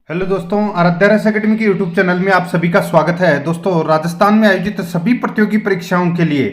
Hello दोस्तों, आराध्या रस academy के यूट्यूब चैनल में आप सभी का स्वागत है। दोस्तों, राजस्थान में आयोजित सभी प्रतियोगी परीक्षाओं के लिए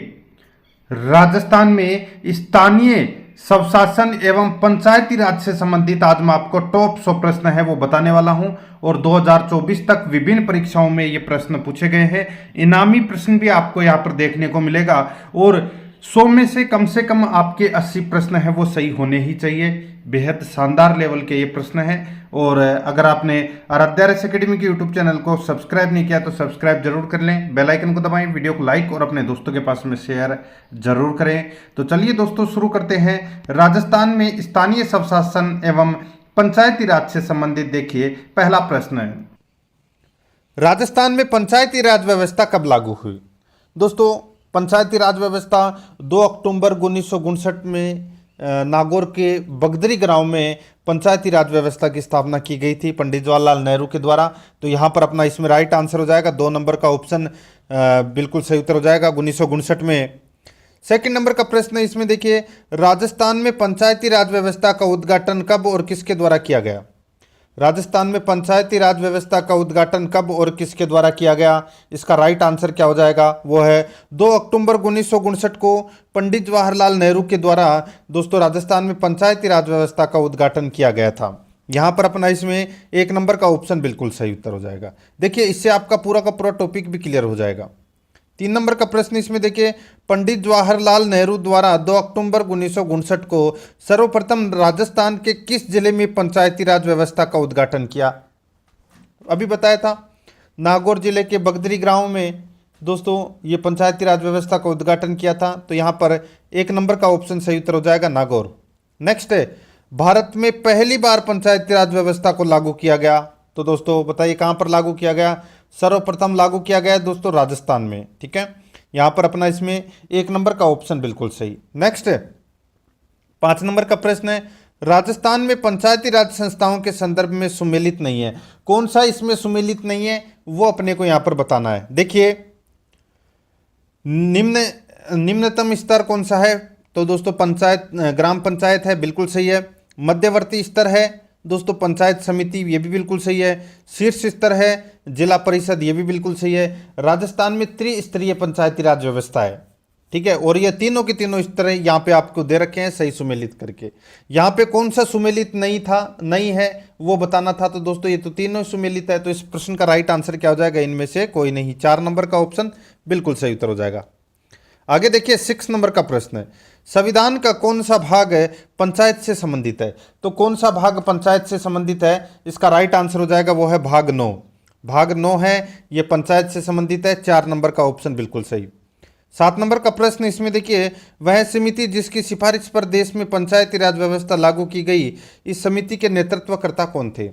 राजस्थान में स्थानीय स्वशासन एवं पंचायती राज से संबंधित आज मैं आपको टॉप 100 प्रश्न है वो बताने वाला हूं। और 2024 तक विभिन्न परीक्षाओं में ये प्रश्न पूछे गए हैं। इनामी प्रश्न भी आपको यहाँ पर देखने को मिलेगा और 100 में से कम आपके 80 प्रश्न है वो सही होने ही चाहिए। बेहद शानदार लेवल के ये प्रश्न हैं। और अगर आपने आराध्या रस एकेडमी के यूट्यूब चैनल को सब्सक्राइब नहीं किया तो सब्सक्राइब जरूर कर लें, बेल आइकन को दबाएं, वीडियो को लाइक और अपने दोस्तों के पास में शेयर जरूर करें। तो चलिए दोस्तों, शुरू करते हैं। राजस्थान में स्थानीय स्वशासन एवं पंचायती राज से संबंधित देखिए पहला प्रश्न है, राजस्थान में पंचायती राज व्यवस्था कब लागू हुई? दोस्तों, पंचायती राज व्यवस्था 2 अक्टूबर 1959 में नागौर के बगदरी गांव में पंचायती राज व्यवस्था की स्थापना की गई थी पंडित जवाहरलाल नेहरू के द्वारा। तो यहाँ पर अपना इसमें राइट आंसर हो जाएगा 2 नंबर का ऑप्शन बिल्कुल सही उत्तर हो जाएगा 1959 में। सेकंड नंबर का प्रश्न इसमें देखिए, राजस्थान में पंचायती राज व्यवस्था का उद्घाटन कब और किसके द्वारा किया गया? राजस्थान में पंचायती राज व्यवस्था का उद्घाटन कब और किसके द्वारा किया गया? इसका राइट आंसर क्या हो जाएगा? वो है 2 अक्टूबर 1959 को पंडित जवाहरलाल नेहरू के द्वारा दोस्तों राजस्थान में पंचायती राज व्यवस्था का उद्घाटन किया गया था। यहाँ पर अपना इसमें 1 नंबर का ऑप्शन बिल्कुल सही उत्तर हो जाएगा। देखिए, इससे आपका पूरा का पूरा टॉपिक भी क्लियर हो जाएगा। 3 नंबर का प्रश्न इसमें देखिए, पंडित जवाहरलाल नेहरू द्वारा 2 अक्टूबर 1959 को सर्वप्रथम राजस्थान के किस जिले में पंचायती राज व्यवस्था का उद्घाटन किया? अभी बताया था नागौर जिले के बगदरी गांव में दोस्तों ये पंचायती राज व्यवस्था का उद्घाटन किया था। तो यहाँ पर 1 नंबर का ऑप्शन सही उत्तर हो जाएगा नागौर। नेक्स्ट है, भारत में पहली बार पंचायती राज व्यवस्था को लागू किया गया। तो दोस्तों बताइए कहाँ पर लागू किया गया? सर्वप्रथम लागू किया गया दोस्तों राजस्थान में। ठीक है, यहां पर अपना इसमें 1 नंबर का ऑप्शन बिल्कुल सही। नेक्स्ट है 5 नंबर का प्रश्न है, राजस्थान में पंचायती राज संस्थाओं के संदर्भ में सुमेलित नहीं है। कौन सा इसमें सुमेलित नहीं है वो अपने को यहां पर बताना है। देखिए, निम्नतम स्तर कौन सा है? तो दोस्तों पंचायत ग्राम पंचायत है, बिल्कुल सही है। मध्यवर्ती स्तर है दोस्तों पंचायत समिति, ये भी बिल्कुल सही है। शीर्ष स्तर है जिला परिषद, ये भी बिल्कुल सही है। राजस्थान में त्रिस्तरीय पंचायती राज व्यवस्था है। ठीक है, और ये तीनों के तीनों स्तर है यहाँ पे आपको दे रखे हैं सही सुमेलित करके। यहाँ पे कौन सा सुमेलित नहीं है वो बताना था। तो दोस्तों ये तो तीनों सुमेलित है। तो इस प्रश्न का राइट आंसर क्या हो जाएगा? इनमें से कोई नहीं। 4 नंबर का ऑप्शन बिल्कुल सही उत्तर हो जाएगा। आगे देखिए 6 नंबर का प्रश्न है, संविधान का कौन सा भाग पंचायत से संबंधित है? तो कौन सा भाग पंचायत से संबंधित है? इसका राइट आंसर हो जाएगा वो है भाग 9। भाग 9 है, ये पंचायत से संबंधित है। 4 नंबर का ऑप्शन बिल्कुल सही। 7 नंबर का प्रश्न इसमें देखिए, वह समिति जिसकी सिफारिश पर देश में पंचायती राज व्यवस्था लागू की गई, इस समिति के नेतृत्वकर्ता कौन थे?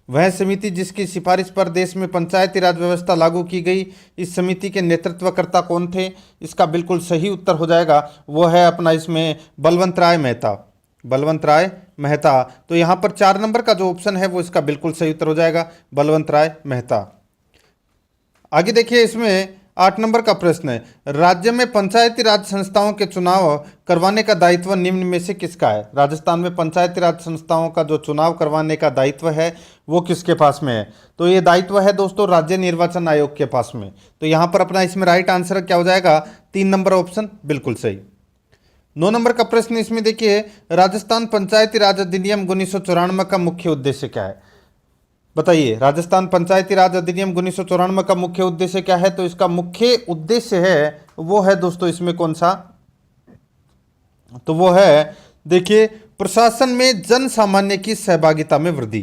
वह समिति जिसकी सिफारिश पर देश में पंचायती राज व्यवस्था लागू की गई, इस समिति के नेतृत्वकर्ता कौन थे? इसका बिल्कुल सही उत्तर हो जाएगा वो है अपना इसमें बलवंत राय मेहता। बलवंत राय मेहता। तो यहाँ पर 4 नंबर का जो ऑप्शन है वो इसका बिल्कुल सही उत्तर हो जाएगा बलवंत राय मेहता। आगे देखिए इसमें 8 नंबर का प्रश्न है, राज्य में पंचायती राज संस्थाओं के चुनाव करवाने का दायित्व निम्न में से किसका है? राजस्थान में पंचायती राज संस्थाओं का जो चुनाव करवाने का दायित्व है वो किसके पास में है? तो ये दायित्व है दोस्तों राज्य निर्वाचन आयोग के पास में। तो यहाँ पर अपना इसमें राइट आंसर क्या हो जाएगा? 3 नंबर ऑप्शन बिल्कुल सही। 9 नंबर का प्रश्न इसमें देखिए, राजस्थान पंचायती राज अधिनियम 1994 का मुख्य उद्देश्य क्या है? बताइए, राजस्थान पंचायती राज अधिनियम 1994 का मुख्य उद्देश्य क्या है? तो इसका मुख्य उद्देश्य है वो है दोस्तों इसमें कौन सा? तो वो है देखिए, प्रशासन में जन सामान्य की सहभागिता में वृद्धि।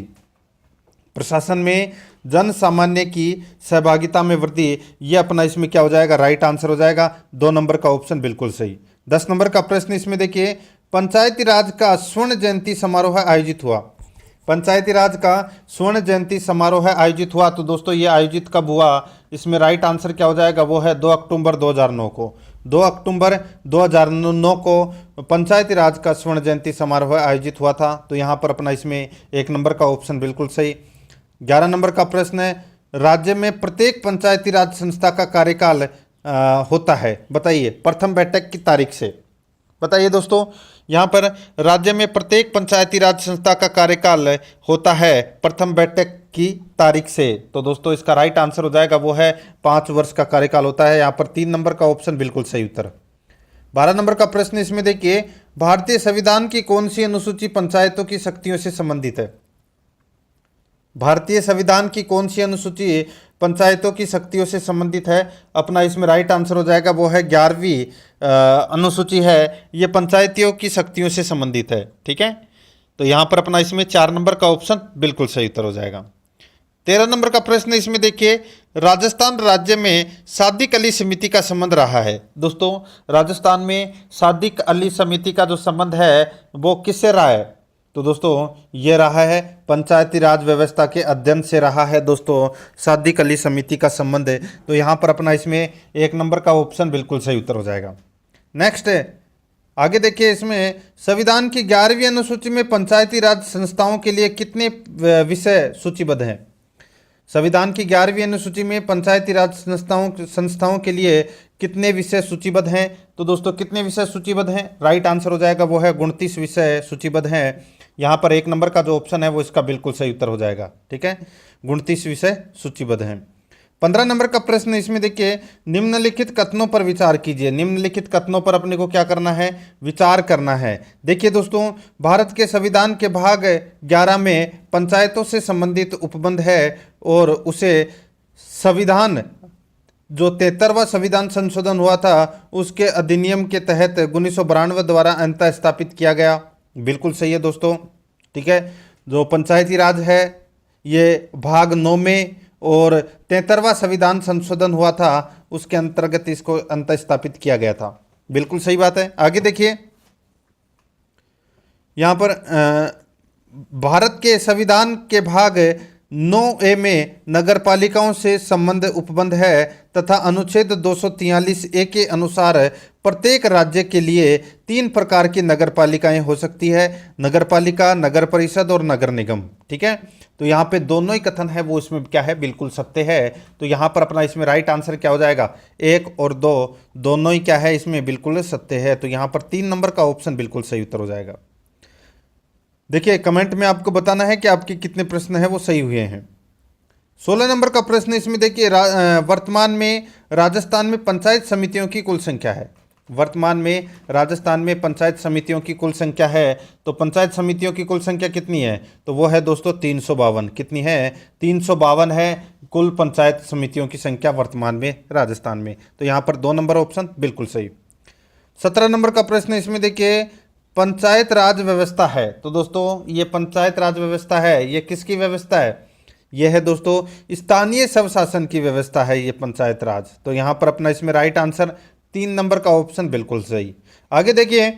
प्रशासन में जन सामान्य की सहभागिता में वृद्धि, ये अपना इसमें क्या हो जाएगा? राइट आंसर हो जाएगा 2 नंबर का ऑप्शन बिल्कुल सही। 10 नंबर का प्रश्न इसमें देखिए, पंचायती राज का स्वर्ण जयंती समारोह आयोजित हुआ। पंचायती राज का स्वर्ण जयंती समारोह आयोजित हुआ। तो दोस्तों ये आयोजित कब हुआ? इसमें राइट आंसर क्या हो जाएगा? वो है 2 अक्टूबर 2009 को। 2 अक्टूबर 2009 को पंचायती राज का स्वर्ण जयंती समारोह आयोजित हुआ था। तो यहाँ पर अपना इसमें 1 नंबर का ऑप्शन बिल्कुल सही। 11 नंबर का प्रश्न है, राज्य में प्रत्येक पंचायती राज संस्था का कार्यकाल होता है, बताइए प्रथम बैठक की तारीख से। बताइए दोस्तों, यहाँ पर राज्य में प्रत्येक पंचायती राज संस्था का कार्यकाल होता है प्रथम बैठक की तारीख से। तो दोस्तों इसका राइट आंसर हो जाएगा वो है 5 वर्ष का कार्यकाल होता है। यहाँ पर 3 नंबर का ऑप्शन बिल्कुल सही उत्तर। 12 नंबर का प्रश्न इसमें देखिए, भारतीय संविधान की कौन सी अनुसूची पंचायतों की शक्तियों से संबंधित है? भारतीय संविधान की कौन सी अनुसूची पंचायतों की शक्तियों से संबंधित है? अपना इसमें राइट आंसर हो जाएगा वो है 11वीं अनुसूची है, ये पंचायतियों की शक्तियों से संबंधित है। ठीक है, तो यहाँ पर अपना इसमें 4 नंबर का ऑप्शन बिल्कुल सही उत्तर हो जाएगा। 13 नंबर का प्रश्न इसमें देखिए, राजस्थान राज्य में सादिक अली समिति का संबंध रहा है। दोस्तों राजस्थान में सादिक अली समिति का जो संबंध है वो किससे रहा है? तो दोस्तों ये रहा है पंचायती राज व्यवस्था के अध्ययन से रहा है। दोस्तों सादिक अली समिति का संबंध है, तो यहाँ पर अपना इसमें 1 नंबर का ऑप्शन बिल्कुल सही उत्तर हो जाएगा। नेक्स्ट है, आगे देखिए, इसमें संविधान की 11वीं अनुसूची में पंचायती राज संस्थाओं के लिए कितने विषय सूचीबद्ध हैं? संविधान की 11वीं अनुसूची में पंचायती राज संस्थाओं के लिए कितने विषय सूचीबद्ध हैं? तो दोस्तों कितने विषय सूचीबद्ध हैं? राइट आंसर हो जाएगा वो है 29 विषय सूचीबद्ध हैं। यहाँ पर 1 नंबर का जो ऑप्शन है वो इसका बिल्कुल सही उत्तर हो जाएगा। ठीक है, 29 विषय सूचीबद्ध हैं। 15 नंबर का प्रश्न इसमें देखिए, निम्नलिखित कथनों पर विचार कीजिए। निम्नलिखित कथनों पर अपने को क्या करना है? विचार करना है। देखिए दोस्तों, भारत के संविधान के भाग 11 में पंचायतों से संबंधित उपबंध है और उसे संविधान जो 73वां संविधान संशोधन हुआ था उसके अधिनियम के तहत 1992 द्वारा अंतः स्थापित किया गया। बिल्कुल सही है दोस्तों। ठीक है, जो पंचायती राज है ये भाग 9 में और 73वां संविधान संशोधन हुआ था उसके अंतर्गत इसको अंतः स्थापित किया गया था। बिल्कुल सही बात है। आगे देखिए, यहाँ पर भारत के संविधान के भाग 9A में नगरपालिकाओं से संबंध उपबंध है तथा अनुच्छेद 243A के अनुसार प्रत्येक राज्य के लिए 3 प्रकार की नगरपालिकाएं हो सकती है, नगरपालिका, नगर परिषद और नगर निगम। ठीक है, तो यहाँ पे दोनों ही कथन है वो इसमें क्या है? बिल्कुल सत्य है। तो यहाँ पर अपना इसमें राइट आंसर क्या हो जाएगा? 1 और 2 दोनों ही क्या है? इसमें बिल्कुल सत्य है। तो यहाँ पर 3 नंबर का ऑप्शन बिल्कुल सही उत्तर हो जाएगा। देखिए कमेंट में आपको बताना है कि आपके कितने प्रश्न हैं वो सही हुए हैं। 16 नंबर का प्रश्न इसमें देखिए, वर्तमान में राजस्थान में पंचायत समितियों की कुल संख्या है। वर्तमान में राजस्थान में पंचायत समितियों की कुल संख्या है, तो पंचायत समितियों की कुल संख्या कितनी है? तो वो है दोस्तों 352। कितनी है? 352 है कुल पंचायत समितियों की संख्या वर्तमान में राजस्थान में। तो यहाँ पर 2 नंबर ऑप्शन बिल्कुल सही। 17 नंबर का प्रश्न इसमें देखिए, पंचायत राज व्यवस्था है। तो दोस्तों ये पंचायत राज व्यवस्था है, ये किसकी व्यवस्था है? यह है दोस्तों स्थानीय स्वशासन की व्यवस्था है ये पंचायत राज। तो यहाँ पर अपना इसमें राइट आंसर 3 नंबर का ऑप्शन बिल्कुल सही। आगे देखिए,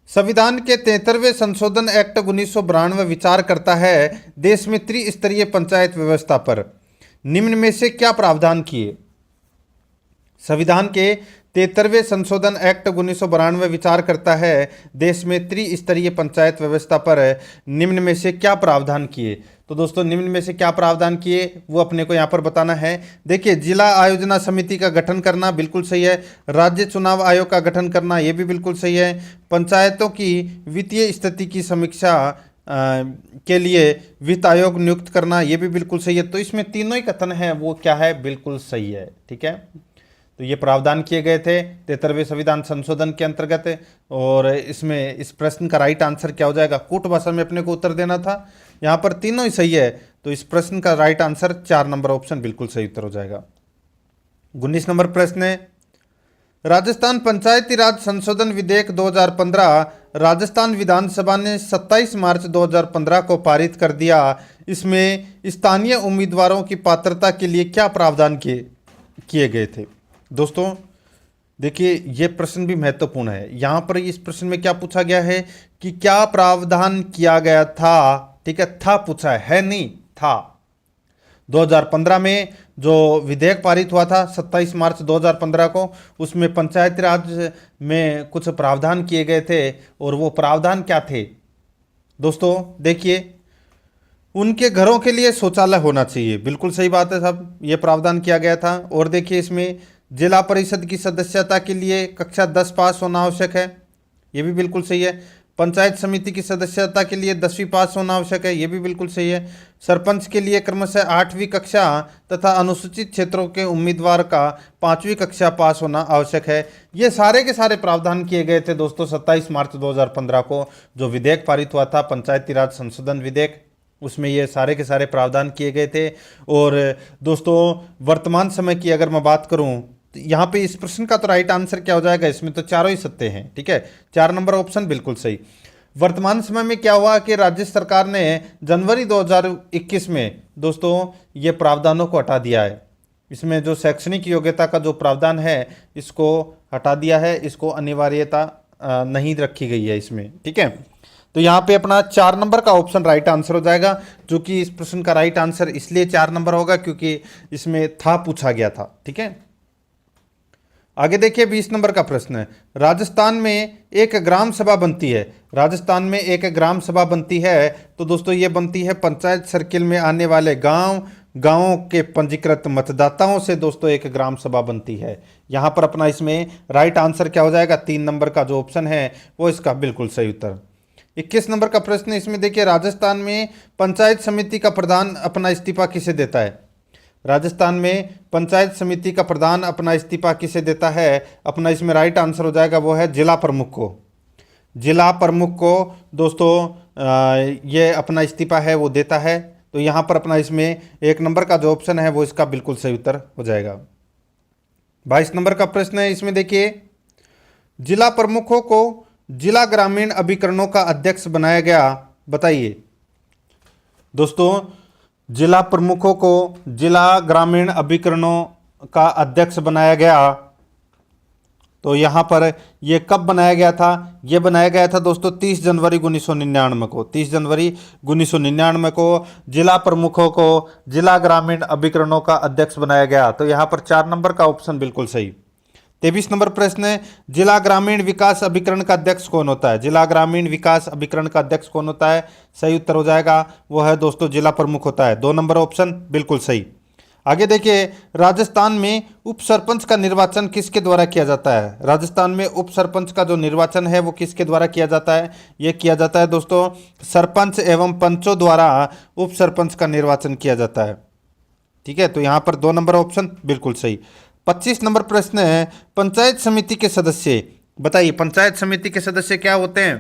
संविधान के 73वें संशोधन एक्ट 1992 विचार करता है देश में त्रिस्तरीय पंचायत व्यवस्था पर। निम्न में से क्या प्रावधान किए? संविधान के 73वें संशोधन एक्ट 1992 विचार करता है देश में त्रिस्तरीय पंचायत व्यवस्था पर। निम्न में से क्या प्रावधान किए? तो दोस्तों निम्न में से क्या प्रावधान किए वो अपने को यहाँ पर बताना है। देखिए, जिला आयोजना समिति का गठन करना बिल्कुल सही है, राज्य चुनाव आयोग का गठन करना ये भी बिल्कुल सही है, पंचायतों की वित्तीय स्थिति की समीक्षा के लिए वित्त आयोग नियुक्त करना ये भी बिल्कुल सही है। तो इसमें तीनों ही कथन है वो क्या है? बिल्कुल सही है। ठीक है, तो ये प्रावधान किए गए थे 73वें संविधान संशोधन के अंतर्गत। और इसमें इस प्रश्न का राइट आंसर क्या हो जाएगा? कूट भाषा में अपने को उत्तर देना था। यहाँ पर तीनों ही सही है, तो इस प्रश्न का राइट आंसर 4 नंबर ऑप्शन बिल्कुल सही उत्तर हो जाएगा। 19 नंबर प्रश्न है, राजस्थान पंचायती राज संशोधन विधेयक 2015 राजस्थान विधानसभा ने 27 मार्च 2015 को पारित कर दिया। इसमें स्थानीय उम्मीदवारों की पात्रता के लिए क्या प्रावधान किए गए थे? दोस्तों देखिए ये प्रश्न भी महत्वपूर्ण है। यहाँ पर इस प्रश्न में क्या पूछा गया है कि क्या प्रावधान किया गया था? ठीक है, था पूछा है नहीं था। 2015 में जो विधेयक पारित हुआ था 27 मार्च 2015 को, उसमें पंचायती राज में कुछ प्रावधान किए गए थे। और वो प्रावधान क्या थे? दोस्तों देखिए, उनके घरों के लिए शौचालय होना चाहिए। बिल्कुल सही बात है साहब, ये प्रावधान किया गया था। और देखिए इसमें जिला परिषद की सदस्यता के लिए कक्षा 10 पास होना आवश्यक है, ये भी बिल्कुल सही है। पंचायत समिति की सदस्यता के लिए 10वीं पास होना आवश्यक है, ये भी बिल्कुल सही है। सरपंच के लिए क्रमशः 8वीं कक्षा तथा अनुसूचित क्षेत्रों के उम्मीदवार का 5वीं कक्षा पास होना आवश्यक है। ये सारे के सारे प्रावधान किए गए थे दोस्तों 27 मार्च 2015 को जो विधेयक पारित हुआ था, पंचायती राज संशोधन विधेयक, उसमें ये सारे के सारे प्रावधान किए गए थे। और दोस्तों वर्तमान समय की अगर मैं बात करूं तो यहाँ पे इस प्रश्न का तो राइट आंसर क्या हो जाएगा, इसमें तो चारों ही सत्य हैं, ठीक है, 4 नंबर ऑप्शन बिल्कुल सही। वर्तमान समय में क्या हुआ कि राज्य सरकार ने जनवरी 2021 में दोस्तों ये प्रावधानों को हटा दिया है। इसमें जो शैक्षणिक योग्यता का जो प्रावधान है इसको हटा दिया है, इसको अनिवार्यता नहीं रखी गई है इसमें, ठीक है। तो यहाँ पे अपना 4 नंबर का ऑप्शन राइट आंसर हो जाएगा, जो कि इस प्रश्न का राइट आंसर इसलिए 4 नंबर होगा क्योंकि इसमें था पूछा गया था, ठीक है। आगे देखिए 20 नंबर का प्रश्न है, राजस्थान में एक ग्राम सभा बनती है। राजस्थान में एक ग्राम सभा बनती है तो दोस्तों ये बनती है पंचायत सर्किल में आने वाले गांवों के पंजीकृत मतदाताओं से दोस्तों एक ग्राम सभा बनती है। यहाँ पर अपना इसमें राइट आंसर क्या हो जाएगा, 3 नंबर का जो ऑप्शन है वो इसका बिल्कुल सही उत्तर। 21 नंबर का प्रश्न इसमें देखिए, राजस्थान में पंचायत समिति का प्रधान अपना इस्तीफा किसे देता है। राजस्थान में पंचायत समिति का प्रधान अपना इस्तीफा किसे देता है, अपना इसमें राइट आंसर हो जाएगा वो है जिला प्रमुख को। जिला प्रमुख को दोस्तों ये अपना इस्तीफा है वो देता है। तो यहाँ पर अपना इसमें 1 नंबर का जो ऑप्शन है वो इसका बिल्कुल सही उत्तर हो जाएगा। 22 नंबर का प्रश्न है, इसमें देखिए जिला प्रमुखों को जिला ग्रामीण अभिकरणों का अध्यक्ष बनाया गया, बताइए। दोस्तों जिला प्रमुखों को जिला ग्रामीण अभिकरणों का अध्यक्ष बनाया गया, तो यहाँ पर ये कब बनाया गया था, ये बनाया गया था दोस्तों 30 जनवरी 1999 को। 30 जनवरी 1999 को जिला प्रमुखों को जिला ग्रामीण अभिकरणों का अध्यक्ष बनाया गया। तो यहाँ पर 4 नंबर का ऑप्शन बिल्कुल सही। 23 नंबर प्रश्न है, जिला ग्रामीण विकास अभिकरण का अध्यक्ष कौन होता है। जिला ग्रामीण विकास अभिकरण का अध्यक्ष कौन होता है, सही उत्तर हो जाएगा वो है दोस्तों जिला प्रमुख होता है। 2 नंबर ऑप्शन बिल्कुल सही। आगे देखिए, राजस्थान में उप सरपंच का निर्वाचन किसके द्वारा किया जाता है। राजस्थान में उप सरपंच का जो निर्वाचन है वो किसके द्वारा किया जाता है, ये किया जाता है दोस्तों सरपंच एवं पंचों द्वारा उप सरपंच का निर्वाचन किया जाता है, ठीक है। तो यहाँ पर 2 नंबर ऑप्शन बिल्कुल सही। 25 नंबर प्रश्न है, पंचायत समिति के सदस्य, बताइए पंचायत समिति के सदस्य क्या होते हैं।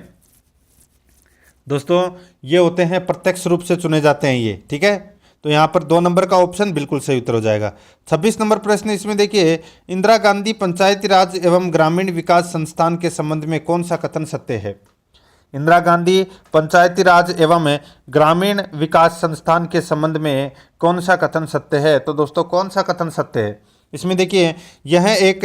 दोस्तों ये होते हैं प्रत्यक्ष रूप से चुने जाते हैं ये, ठीक है। तो यहाँ पर 2 नंबर का ऑप्शन बिल्कुल सही उत्तर हो जाएगा। 26 नंबर प्रश्न इसमें देखिए, इंदिरा गांधी पंचायती राज एवं ग्रामीण विकास संस्थान के संबंध में कौन सा कथन सत्य है। इंदिरा गांधी पंचायती राज एवं ग्रामीण विकास संस्थान के संबंध में कौन सा कथन सत्य है। तो दोस्तों कौन सा कथन सत्य है, इसमें देखिए यह एक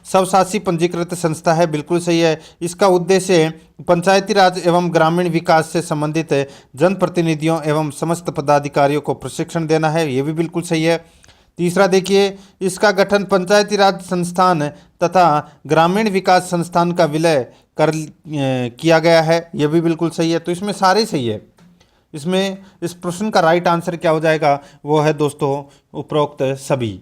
स्वशासी पंजीकृत संस्था है, बिल्कुल सही है। इसका उद्देश्य पंचायती राज एवं ग्रामीण विकास से संबंधित जनप्रतिनिधियों एवं समस्त पदाधिकारियों को प्रशिक्षण देना है, ये भी बिल्कुल सही है। तीसरा देखिए, इसका गठन पंचायती राज संस्थान तथा ग्रामीण विकास संस्थान का विलय कर किया गया है, यह भी बिल्कुल सही है। तो इसमें सारे सही है। इसमें इस प्रश्न का राइट आंसर क्या हो जाएगा, वो है दोस्तों उपरोक्त सभी,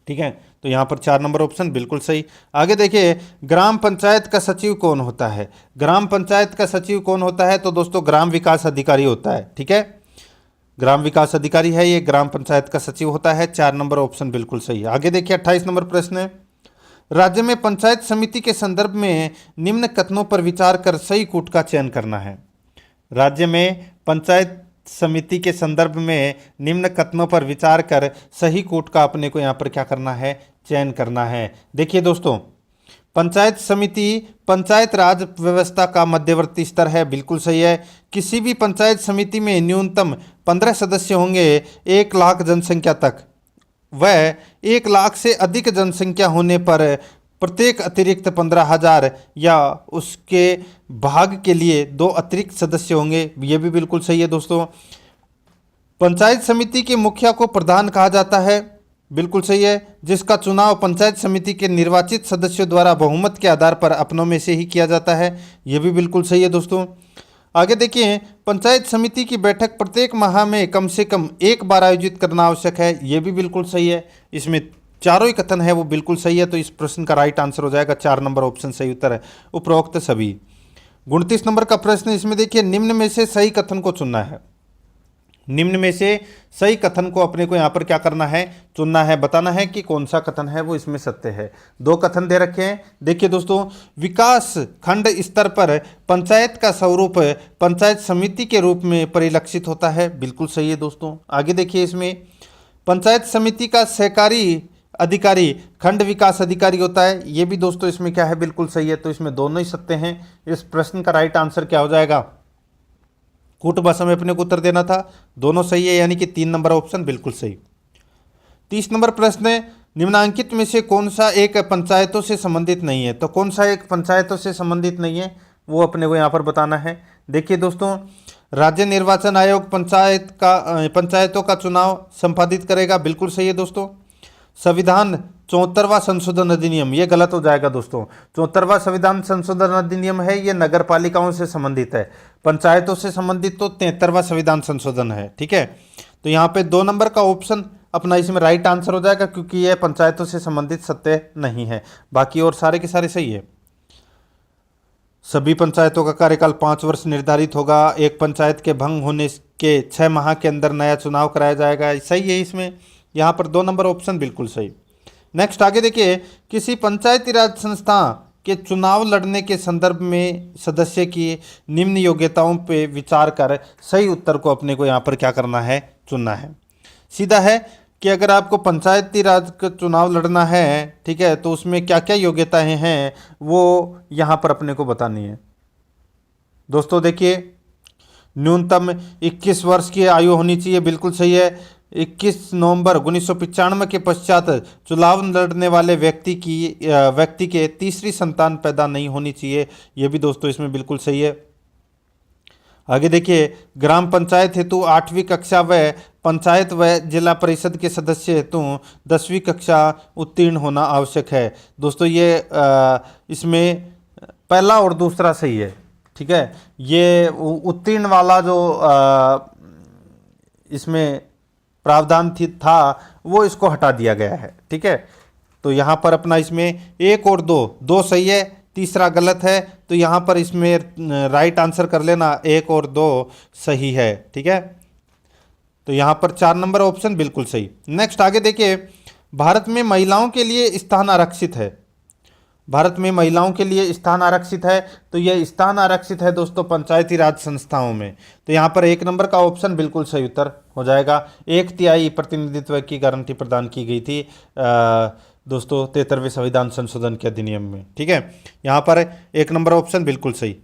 ठीक है। तो यहाँ पर 4 नंबर ऑप्शन बिल्कुल सही। आगे देखिए, ग्राम पंचायत का सचिव कौन होता है। ग्राम पंचायत का सचिव कौन होता है, तो दोस्तों ग्राम विकास अधिकारी होता है, ठीक है। ग्राम विकास अधिकारी है ये, ग्राम पंचायत का सचिव होता है। 4 नंबर ऑप्शन बिल्कुल सही है। आगे देखिए 28 नंबर प्रश्न है, राज्य में पंचायत समिति के संदर्भ में निम्न कथनों पर विचार कर सही कूट का चयन करना है। राज्य में पंचायत समिति के संदर्भ में निम्न कथनों पर विचार कर सही कूट का अपने को यहाँ पर क्या करना है, चयन करना है। देखिए दोस्तों, पंचायत समिति पंचायत राज व्यवस्था का मध्यवर्ती स्तर है, बिल्कुल सही है। किसी भी पंचायत समिति में न्यूनतम 15 सदस्य होंगे 1 लाख जनसंख्या तक। वह 1 लाख से अधिक जनसंख्या होने पर प्रत्येक अतिरिक्त 15,000 या उसके भाग के लिए 2 अतिरिक्त सदस्य होंगे, ये भी बिल्कुल सही है दोस्तों। पंचायत समिति के मुखिया को प्रधान कहा जाता है, बिल्कुल सही है, जिसका चुनाव पंचायत समिति के निर्वाचित सदस्यों द्वारा बहुमत के आधार पर अपनों में से ही किया जाता है, ये भी बिल्कुल सही है दोस्तों। आगे देखिए, पंचायत समिति की बैठक प्रत्येक माह में कम से कम 1 बार आयोजित करना आवश्यक है, ये भी बिल्कुल सही है। इसमें चारों ही कथन है वो बिल्कुल सही है। तो इस प्रश्न का राइट आंसर हो जाएगा 4 नंबर ऑप्शन सही उत्तर है, उपरोक्त सभी। 29 नंबर का प्रश्न इसमें देखिए, निम्न में से सही कथन को चुनना है। निम्न में से सही कथन को अपने को यहाँ पर क्या करना है, चुनना है, बताना है कि कौन सा कथन है वो इसमें सत्य है। दो कथन दे रखे हैं, देखिए दोस्तों, विकास खंड स्तर पर पंचायत का स्वरूप पंचायत समिति के रूप में परिलक्षित होता है, बिल्कुल सही है दोस्तों। आगे देखिए, इसमें पंचायत समिति का सहकारी अधिकारी खंड विकास अधिकारी होता है, ये भी दोस्तों इसमें क्या है, बिल्कुल सही है। तो इसमें दोनों ही सत्य हैं। इस प्रश्न का राइट आंसर क्या हो जाएगा, कूट भाषा में अपने को उत्तर देना था, दोनों सही है, यानी कि 3 नंबर ऑप्शन बिल्कुल सही। 30 नंबर प्रश्न है, निम्नांकित में से कौन सा एक पंचायतों से संबंधित नहीं है। तो कौन सा एक पंचायतों से संबंधित नहीं है वो अपने को यहाँ पर बताना है। देखिए दोस्तों, राज्य निर्वाचन आयोग पंचायतों का चुनाव संपादित करेगा, बिल्कुल सही है दोस्तों। संविधान 74वां संशोधन अधिनियम, ये गलत हो जाएगा दोस्तों। 74वां संविधान संशोधन अधिनियम है, ये नगर पालिकाओं से संबंधित है। पंचायतों से संबंधित तो 73वां संविधान संशोधन है, ठीक है। तो यहाँ पे 2 नंबर का ऑप्शन अपना इसमें राइट आंसर हो जाएगा, क्योंकि यह पंचायतों से संबंधित सत्य नहीं है। बाकी और सारे के सारे सही है। सभी पंचायतों का कार्यकाल 5 वर्ष निर्धारित होगा। एक पंचायत के भंग होने के 6 माह के अंदर नया चुनाव कराया जाएगा, सही है इसमें। यहाँ पर 2 नंबर ऑप्शन बिल्कुल सही। नेक्स्ट आगे देखिए, किसी पंचायती राज संस्था के चुनाव लड़ने के संदर्भ में सदस्य की निम्न योग्यताओं पे विचार कर सही उत्तर को अपने को यहाँ पर क्या करना है, चुनना है। सीधा है कि अगर आपको पंचायती राज का चुनाव लड़ना है, ठीक है, तो उसमें क्या क्या योग्यताएं हैं वो यहाँ पर अपने को बतानी है। दोस्तों देखिए, न्यूनतम 21 वर्ष की आयु होनी चाहिए, बिल्कुल सही है। 21 नवंबर 1995 के पश्चात चुनाव लड़ने वाले व्यक्ति के तीसरी संतान पैदा नहीं होनी चाहिए, यह भी दोस्तों इसमें बिल्कुल सही है। आगे देखिए, ग्राम पंचायत हेतु 8वीं कक्षा व पंचायत व जिला परिषद के सदस्य हेतु 10वीं कक्षा उत्तीर्ण होना आवश्यक है। दोस्तों ये इसमें पहला और दूसरा सही है, ठीक है। ये उत्तीर्ण वाला जो इसमें प्रावधान था वो इसको हटा दिया गया है, ठीक है। तो यहाँ पर अपना इसमें 1 और 2 सही है, तीसरा गलत है। तो यहाँ पर इसमें राइट आंसर कर लेना, 1 और 2 सही है, ठीक है। तो यहाँ पर 4 नंबर ऑप्शन बिल्कुल सही। नेक्स्ट आगे देखिए, भारत में महिलाओं के लिए स्थान आरक्षित है। भारत में महिलाओं के लिए स्थान आरक्षित है, तो यह स्थान आरक्षित है दोस्तों पंचायती राज संस्थाओं में। तो यहाँ पर 1 नंबर का ऑप्शन बिल्कुल सही उत्तर हो जाएगा। 1/3 प्रतिनिधित्व की गारंटी प्रदान की गई थी दोस्तों 73वें संविधान संशोधन के अधिनियम में, ठीक है। यहाँ पर 1 नंबर ऑप्शन बिल्कुल सही।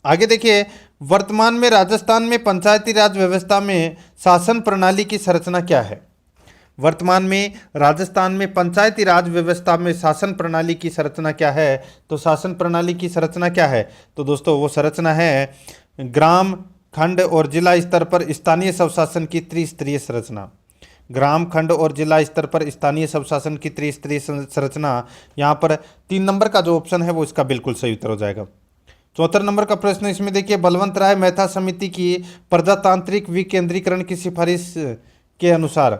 आगे देखिए, वर्तमान में राजस्थान में पंचायती राज व्यवस्था में शासन प्रणाली की संरचना क्या है। वर्तमान में राजस्थान में पंचायती राज व्यवस्था में शासन प्रणाली की संरचना क्या है। तो शासन प्रणाली की संरचना क्या है, तो दोस्तों वो संरचना है ग्राम, खंड और जिला स्तर पर स्थानीय स्वशासन की त्रिस्तरीय संरचना। ग्राम, खंड और जिला स्तर पर स्थानीय स्वशासन की त्रिस्तरीय संरचना। यहाँ पर 3 नंबर का जो ऑप्शन है वो इसका बिल्कुल सही उत्तर हो जाएगा। 74 नंबर का प्रश्न इसमें देखिए, बलवंत राय मेहता समिति की प्रजातांत्रिक विकेंद्रीकरण की सिफारिश के अनुसार,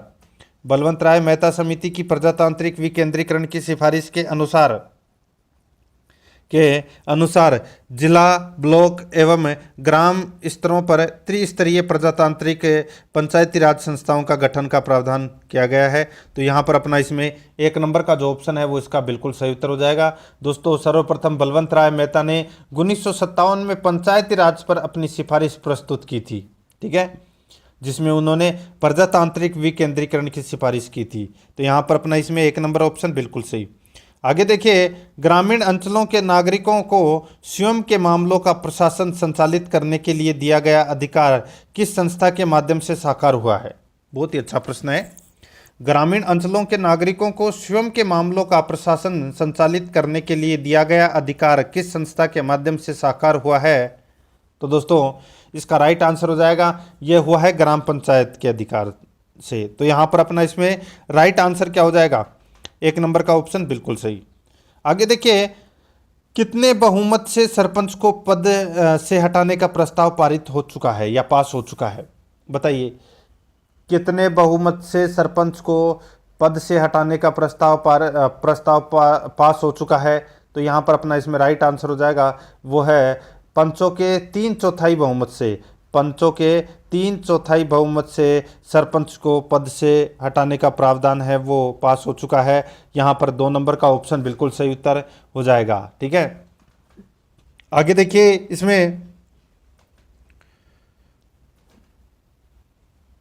बलवंत राय मेहता समिति की प्रजातांत्रिक विकेंद्रीकरण की सिफारिश के अनुसार जिला, ब्लॉक एवं ग्राम स्तरों पर त्रिस्तरीय प्रजातांत्रिक पंचायती राज संस्थाओं का गठन का प्रावधान किया गया है। तो यहाँ पर अपना इसमें 1 नंबर का जो ऑप्शन है वो इसका बिल्कुल सही उत्तर हो जाएगा। दोस्तों सर्वप्रथम बलवंत राय मेहता ने 1957 में पंचायती राज पर अपनी सिफारिश प्रस्तुत की थी, ठीक है, जिसमें उन्होंने प्रजातांत्रिक विकेंद्रीकरण की सिफारिश की थी। तो यहाँ पर अपना इसमें 1 नंबर ऑप्शन बिल्कुल सही। आगे देखिए, ग्रामीण अंचलों के नागरिकों को स्वयं के मामलों का प्रशासन संचालित करने के लिए दिया गया अधिकार किस संस्था के माध्यम से साकार हुआ है। बहुत ही अच्छा प्रश्न है। ग्रामीण अंचलों के नागरिकों को स्वयं के मामलों का प्रशासन संचालित करने के लिए दिया गया अधिकार किस संस्था के माध्यम से साकार हुआ है। तो दोस्तों इसका राइट आंसर हो जाएगा, यह हुआ है ग्राम पंचायत के अधिकार से। तो यहाँ पर अपना इसमें राइट आंसर क्या हो जाएगा, 1 नंबर का ऑप्शन बिल्कुल सही। आगे देखिए, कितने बहुमत से सरपंच को पद से हटाने का प्रस्ताव पारित हो चुका है या पास हो चुका है, बताइए। कितने बहुमत से सरपंच को पद से हटाने का प्रस्ताव पास हो चुका है। तो यहाँ पर अपना इसमें राइट आंसर हो जाएगा, वो है पंचों के 3/4 बहुमत से, पंचों के 3/4 बहुमत से सरपंच को पद से हटाने का प्रावधान है वो पास हो चुका है। यहाँ पर 2 नंबर का ऑप्शन बिल्कुल सही उत्तर हो जाएगा। ठीक है, आगे देखिए इसमें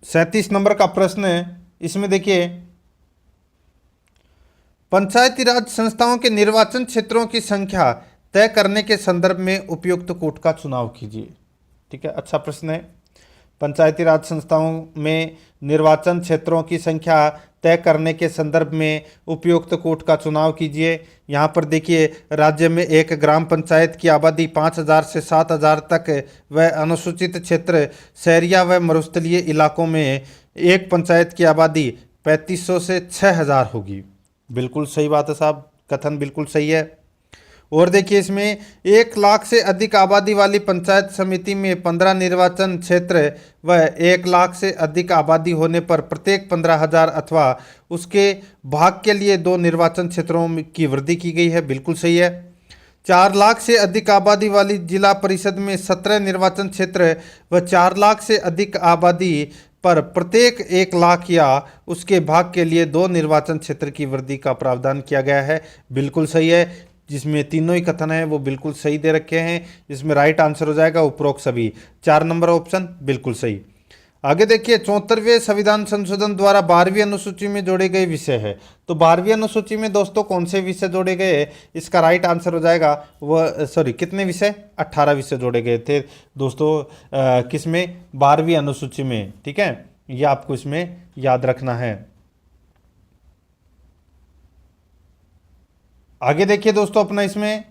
37 नंबर का प्रश्न है। इसमें देखिए, पंचायती राज संस्थाओं के निर्वाचन क्षेत्रों की संख्या तय करने के संदर्भ में उपयुक्त कोट का चुनाव कीजिए। ठीक है, अच्छा प्रश्न है। पंचायती राज संस्थाओं में निर्वाचन क्षेत्रों की संख्या तय करने के संदर्भ में उपयुक्त कोट का चुनाव कीजिए। यहाँ पर देखिए, राज्य में एक ग्राम पंचायत की आबादी 5,000 से 7,000 तक व अनुसूचित क्षेत्र, शहरिया व मरुस्थलीय इलाकों में एक पंचायत की आबादी 3,500 से 6,000 होगी। बिल्कुल सही बात है साहब, कथन बिल्कुल सही है। और देखिए इसमें 1 लाख से अधिक आबादी वाली पंचायत समिति में 15 निर्वाचन क्षेत्र व 1 लाख से अधिक आबादी होने पर प्रत्येक 15,000 अथवा उसके भाग के लिए 2 निर्वाचन क्षेत्रों की वृद्धि की गई है। बिल्कुल सही है। 4 लाख से अधिक आबादी वाली जिला परिषद में 17 निर्वाचन क्षेत्र व 4 लाख से अधिक आबादी पर प्रत्येक 1 लाख या उसके भाग के लिए 2 निर्वाचन क्षेत्र की वृद्धि का प्रावधान किया गया है। बिल्कुल सही है। जिसमें तीनों ही कथन है वो बिल्कुल सही दे रखे हैं। इसमें राइट आंसर हो जाएगा उपरोक्त सभी। 4 नंबर ऑप्शन बिल्कुल सही। आगे देखिए, 74वें संविधान संशोधन द्वारा 12वीं अनुसूची में जोड़े गए विषय है। तो 12वीं अनुसूची में दोस्तों कौन से विषय जोड़े गए, इसका राइट आंसर हो जाएगा कितने विषय, 18 विषय जोड़े गए थे दोस्तों किसमें, 12वीं अनुसूची में। ठीक है, ये आपको इसमें याद रखना है। आगे देखिए दोस्तों, अपना इसमें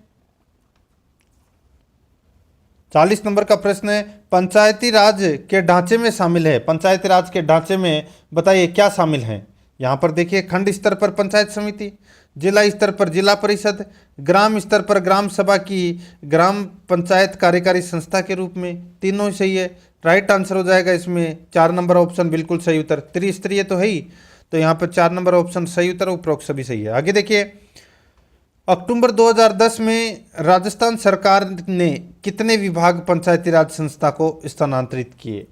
40 नंबर का प्रश्न है, पंचायती राज के ढांचे में शामिल है। पंचायती राज के ढांचे में बताइए क्या शामिल है। यहाँ पर देखिए, खंड स्तर पर पंचायत समिति, जिला स्तर पर जिला परिषद, ग्राम स्तर पर ग्राम सभा की ग्राम पंचायत कार्यकारी संस्था के रूप में। तीनों ही सही है। राइट आंसर हो जाएगा इसमें 4 नंबर ऑप्शन बिल्कुल सही उत्तर। त्रिस्तरीय तो है ही, तो यहाँ पर 4 नंबर ऑप्शन सही उत्तर, उपरोक्त सभी सही है। आगे देखिए, अक्टूबर 2010 में राजस्थान सरकार ने कितने विभाग पंचायती राज संस्था को स्थानांतरित किए।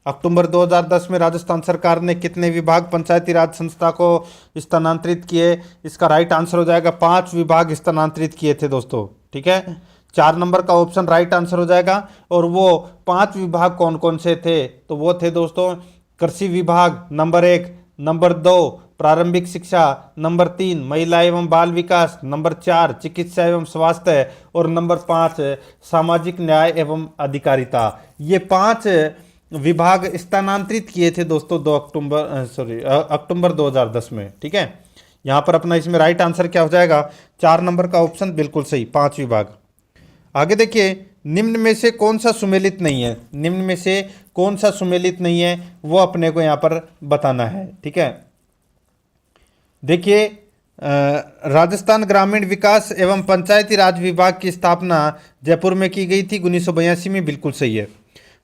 अक्टूबर 2010 में राजस्थान सरकार ने कितने विभाग पंचायती राज संस्था को स्थानांतरित किए, इसका राइट आंसर हो जाएगा 5 विभाग स्थानांतरित किए थे दोस्तों। ठीक है, 4 नंबर का ऑप्शन राइट आंसर हो जाएगा। और वो 5 विभाग कौन कौन से थे, तो वो थे दोस्तों कृषि विभाग नंबर 1, नंबर 2 प्रारंभिक शिक्षा, नंबर 3 महिला एवं बाल विकास, नंबर 4 चिकित्सा एवं स्वास्थ्य और नंबर 5 सामाजिक न्याय एवं अधिकारिता। ये 5 विभाग स्थानांतरित किए थे दोस्तों अक्टूबर 2010 में। ठीक है, यहाँ पर अपना इसमें राइट आंसर क्या हो जाएगा, 4 नंबर का ऑप्शन बिल्कुल सही, 5 विभाग। आगे देखिए, निम्न में से कौन सा सुमेलित नहीं है। निम्न में से कौन सा सुमेलित नहीं है वो अपने को यहाँ पर बताना है। ठीक है, देखिए, राजस्थान ग्रामीण विकास एवं पंचायती राज विभाग की स्थापना जयपुर में की गई थी 1982 में। बिल्कुल सही है।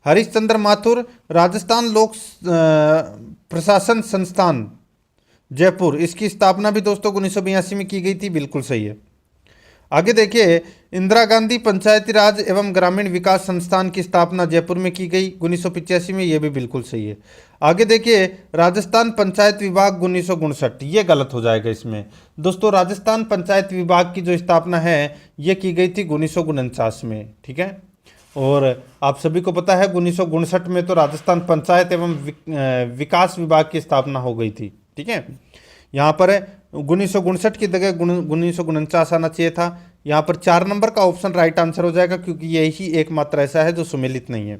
हरीशचंद्र माथुर राजस्थान लोक प्रशासन संस्थान जयपुर, इसकी स्थापना भी दोस्तों 1982 में की गई थी। बिल्कुल सही है। आगे देखिए, इंदिरा गांधी पंचायती राज एवं ग्रामीण विकास संस्थान की स्थापना जयपुर में की गई 1985 में, ये भी बिल्कुल सही है। आगे देखिए, राजस्थान पंचायत विभाग 1959, ये गलत हो जाएगा इसमें दोस्तों। राजस्थान पंचायत विभाग की जो स्थापना है ये की गई थी 1949 में। ठीक है, और आप सभी को पता है 1959 में तो राजस्थान पंचायत एवं विकास विभाग की स्थापना हो गई थी। ठीक है, यहाँ पर 1959 की जगह 1949 आना चाहिए था। यहाँ पर 4 नंबर का ऑप्शन राइट आंसर हो जाएगा, क्योंकि यही एकमात्र ऐसा है जो सुमेलित नहीं है।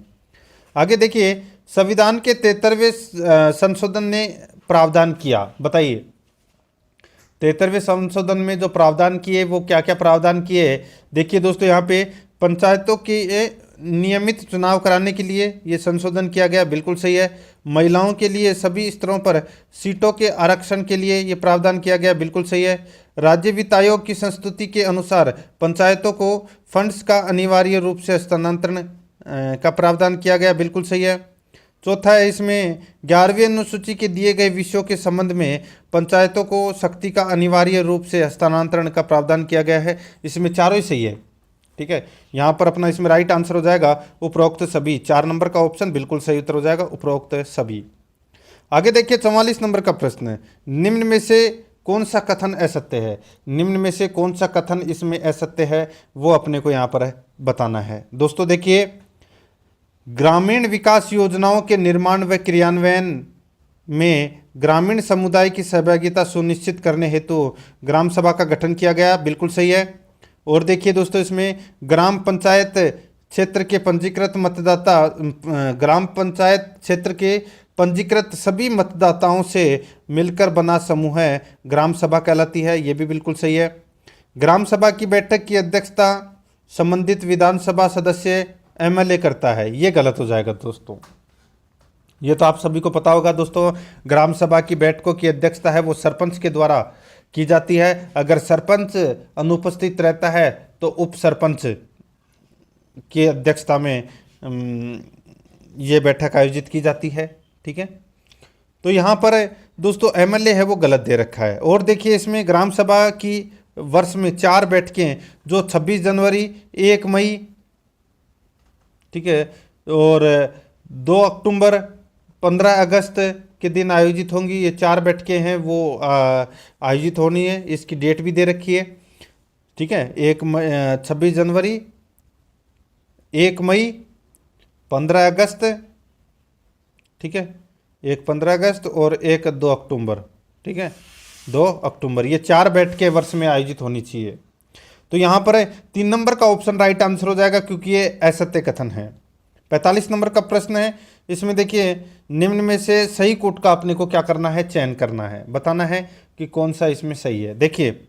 आगे देखिए, संविधान के 73वें संशोधन ने प्रावधान किया। बताइए, 73वें संशोधन में जो प्रावधान किए वो क्या क्या प्रावधान किए। देखिए दोस्तों, यहाँ पे पंचायतों के नियमित चुनाव कराने के लिए ये संशोधन किया गया। बिल्कुल सही है। महिलाओं के लिए सभी स्तरों पर सीटों के आरक्षण के लिए ये प्रावधान किया गया। बिल्कुल सही है। राज्य वित्त आयोग की संस्तुति के अनुसार पंचायतों को फंड्स का अनिवार्य रूप से हस्तांतरण का प्रावधान किया गया। बिल्कुल सही है। चौथा है, इसमें 11वीं अनुसूची के दिए गए विषयों के संबंध में पंचायतों को शक्ति का अनिवार्य रूप से हस्तांतरण का प्रावधान किया गया है। इसमें चारों ही सही है। ठीक है, यहाँ पर अपना इसमें राइट आंसर हो जाएगा उपरोक्त सभी। 4 नंबर का ऑप्शन बिल्कुल सही उत्तर हो जाएगा, उपरोक्त सभी। आगे देखिए 44 नंबर का प्रश्न है, निम्न में से कौन सा कथन असत्य है। निम्न में से कौन सा कथन इसमें असत्य है वो अपने को यहाँ पर बताना है। दोस्तों देखिए, ग्रामीण विकास योजनाओं के निर्माण व क्रियान्वयन में ग्रामीण समुदाय की सहभागिता सुनिश्चित करने हेतु ग्राम सभा का गठन किया गया, बिल्कुल सही है। और देखिए दोस्तों, इसमें ग्राम पंचायत क्षेत्र के पंजीकृत मतदाता, ग्राम पंचायत क्षेत्र के पंजीकृत सभी मतदाताओं से मिलकर बना समूह है ग्राम सभा कहलाती है, ये भी बिल्कुल सही है। ग्राम सभा की बैठक की अध्यक्षता संबंधित विधानसभा सदस्य एमएलए करता है, ये गलत हो जाएगा दोस्तों। ये तो आप सभी को पता होगा दोस्तों, ग्राम सभा की बैठकों की अध्यक्षता है वो सरपंच के द्वारा की जाती है। अगर सरपंच अनुपस्थित रहता है तो उप सरपंच की अध्यक्षता में ये बैठक आयोजित की जाती है, ठीक है। तो यहाँ पर दोस्तों एमएलए है वो गलत दे रखा है। और देखिए, इसमें ग्राम सभा की वर्ष में 4 बैठकें जो 26 जनवरी, 1 मई, ठीक है, और 2 अक्टूबर, 15 अगस्त के दिन आयोजित होंगी। ये 4 बैठकें हैं वो आयोजित होनी है, इसकी डेट भी दे रखी है, ठीक है। 26 जनवरी, 1 मई, 15 अगस्त, ठीक है, 1 15 अगस्त और 1 2 अक्टूबर, ठीक है, 2 अक्टूबर। ये 4 बैठकें वर्ष में आयोजित होनी चाहिए। तो यहाँ पर 3 नंबर का ऑप्शन राइट आंसर हो जाएगा क्योंकि ये असत्य कथन है। 45 नंबर का प्रश्न है, इसमें देखिए, निम्न में से सही कोट का अपने को क्या करना है, चयन करना है, बताना है कि कौन सा इसमें सही है। देखिए,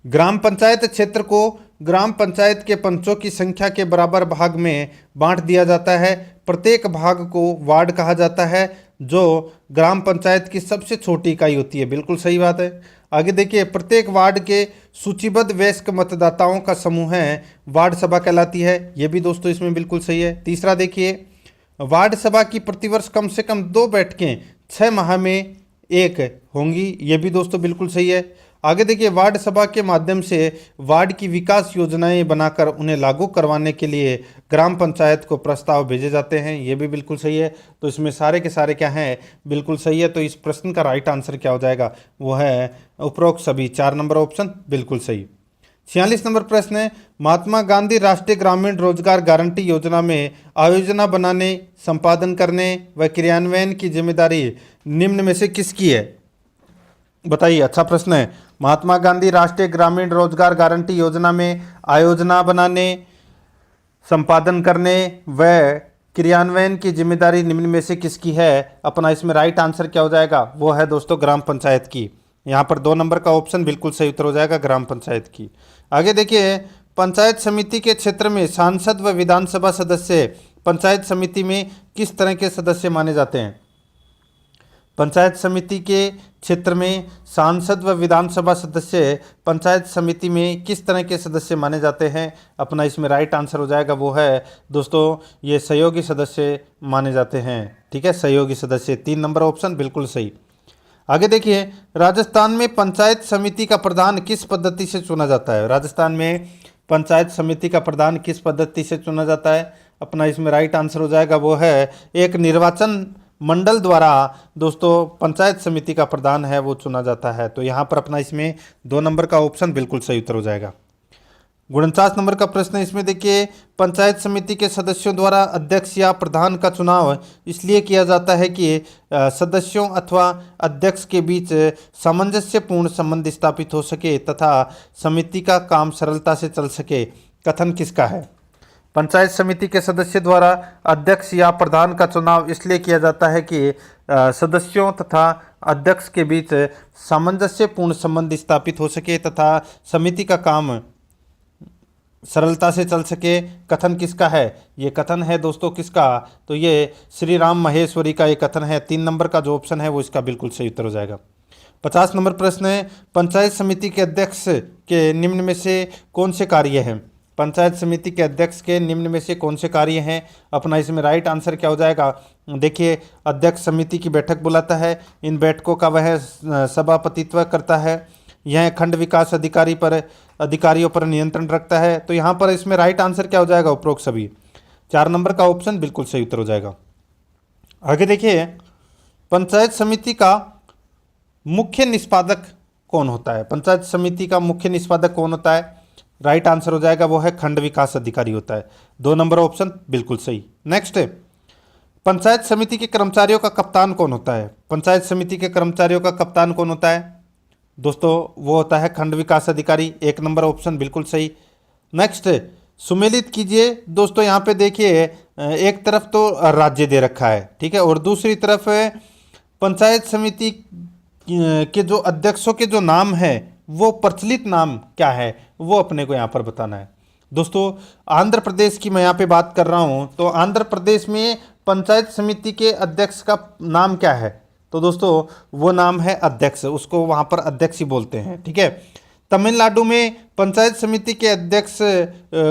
ग्राम पंचायत क्षेत्र को ग्राम पंचायत के पंचों की संख्या के बराबर भाग में बांट दिया जाता है। प्रत्येक भाग को वार्ड कहा जाता है जो ग्राम पंचायत की सबसे छोटी इकाई होती है, बिल्कुल सही बात है। आगे देखिए, प्रत्येक वार्ड के सूचीबद्ध वयस्क मतदाताओं का समूह है वार्ड सभा कहलाती है, ये भी दोस्तों इसमें बिल्कुल सही है। तीसरा देखिए, वार्ड सभा की प्रतिवर्ष कम से कम 2 बैठकें 6 माह में एक होंगी, ये भी दोस्तों बिल्कुल सही है। आगे देखिए, वार्ड सभा के माध्यम से वार्ड की विकास योजनाएं बनाकर उन्हें लागू करवाने के लिए ग्राम पंचायत को प्रस्ताव भेजे जाते हैं, ये भी बिल्कुल सही है। तो इसमें सारे के सारे क्या हैं, बिल्कुल सही है। तो इस प्रश्न का राइट आंसर क्या हो जाएगा, वो है उपरोक्त सभी। 4 नंबर ऑप्शन बिल्कुल सही। 46 नंबर प्रश्न है, महात्मा गांधी राष्ट्रीय ग्रामीण रोजगार गारंटी योजना में आयोजना बनाने, संपादन करने व क्रियान्वयन की जिम्मेदारी निम्न में से किसकी है, बताइए। अच्छा प्रश्न है। महात्मा गांधी राष्ट्रीय ग्रामीण रोजगार गारंटी योजना में आयोजना बनाने, संपादन करने व क्रियान्वयन की जिम्मेदारी निम्न में से किसकी है, अपना इसमें राइट आंसर क्या हो जाएगा, वो है दोस्तों ग्राम पंचायत की। यहाँ पर 2 नंबर का ऑप्शन बिल्कुल सही उत्तर हो जाएगा, ग्राम पंचायत की। आगे देखिए, पंचायत समिति के क्षेत्र में सांसद व विधानसभा सदस्य पंचायत समिति में किस तरह के सदस्य माने जाते हैं। पंचायत समिति के क्षेत्र में सांसद व विधानसभा सदस्य पंचायत समिति में किस तरह के सदस्य माने जाते हैं, अपना इसमें राइट आंसर हो जाएगा, वो है दोस्तों ये सहयोगी सदस्य माने जाते हैं, ठीक है, सहयोगी सदस्य। 3 नंबर ऑप्शन बिल्कुल सही। आगे देखिए, राजस्थान में पंचायत समिति का प्रधान किस पद्धति से चुना जाता है। राजस्थान में पंचायत समिति का प्रधान किस पद्धति से चुना जाता है, अपना इसमें राइट आंसर हो जाएगा, वो है एक निर्वाचन मंडल द्वारा दोस्तों पंचायत समिति का प्रधान है वो चुना जाता है। तो यहाँ पर अपना इसमें 2 नंबर का ऑप्शन बिल्कुल सही उत्तर हो जाएगा। 49 नंबर का प्रश्न है, इसमें देखिए, पंचायत समिति के सदस्यों द्वारा अध्यक्ष या प्रधान का चुनाव इसलिए किया जाता है कि सदस्यों अथवा अध्यक्ष के बीच सामंजस्यपूर्ण संबंध स्थापित हो सके तथा समिति का काम सरलता से चल सके। कथन किसका है। पंचायत समिति के सदस्य द्वारा अध्यक्ष या प्रधान का चुनाव इसलिए किया जाता है कि सदस्यों तथा अध्यक्ष के बीच सामंजस्यपूर्ण संबंध स्थापित हो सके तथा समिति का काम सरलता से चल सके। कथन किसका है, ये कथन है दोस्तों किसका, तो ये श्री राम महेश्वरी का ये कथन है। 3 नंबर का जो ऑप्शन है वो इसका बिल्कुल सही उत्तर हो जाएगा। 50 नंबर प्रश्न है, पंचायत समिति के अध्यक्ष के निम्न में से कौन से कार्य हैं। पंचायत समिति के अध्यक्ष के निम्न में से कौन से कार्य हैं, अपना इसमें राइट आंसर क्या हो जाएगा। देखिए, अध्यक्ष समिति की बैठक बुलाता है, इन बैठकों का वह सभापतित्व करता है, यह खंड विकास अधिकारी पर अधिकारियों पर नियंत्रण रखता है। तो यहाँ पर इसमें राइट आंसर क्या हो जाएगा? उपरोक्त सभी। 4 नंबर का ऑप्शन बिल्कुल सही उत्तर हो जाएगा। आगे देखिए, पंचायत समिति का मुख्य निष्पादक कौन होता है? पंचायत समिति का मुख्य निष्पादक कौन होता है? राइट आंसर हो जाएगा वो है खंड विकास अधिकारी होता है। 2 नंबर ऑप्शन बिल्कुल सही। नेक्स्ट, पंचायत समिति के कर्मचारियों का कप्तान कौन होता है? पंचायत समिति के कर्मचारियों का कप्तान कौन होता है? दोस्तों वो होता है खंड विकास अधिकारी। 1 नंबर ऑप्शन बिल्कुल सही। नेक्स्ट, सुमेलित कीजिए। दोस्तों यहाँ पे देखिए, एक तरफ तो राज्य दे रखा है, ठीक है, और दूसरी तरफ पंचायत समिति के जो अध्यक्षों के जो नाम है वो प्रचलित नाम क्या है वो अपने को यहाँ पर बताना है। दोस्तों आंध्र प्रदेश की मैं यहाँ पे बात कर रहा हूँ, तो आंध्र प्रदेश में पंचायत समिति के अध्यक्ष का नाम क्या है? तो दोस्तों वो नाम है अध्यक्ष, उसको वहाँ पर अध्यक्ष ही बोलते हैं, ठीक है। तमिलनाडु में पंचायत समिति के अध्यक्ष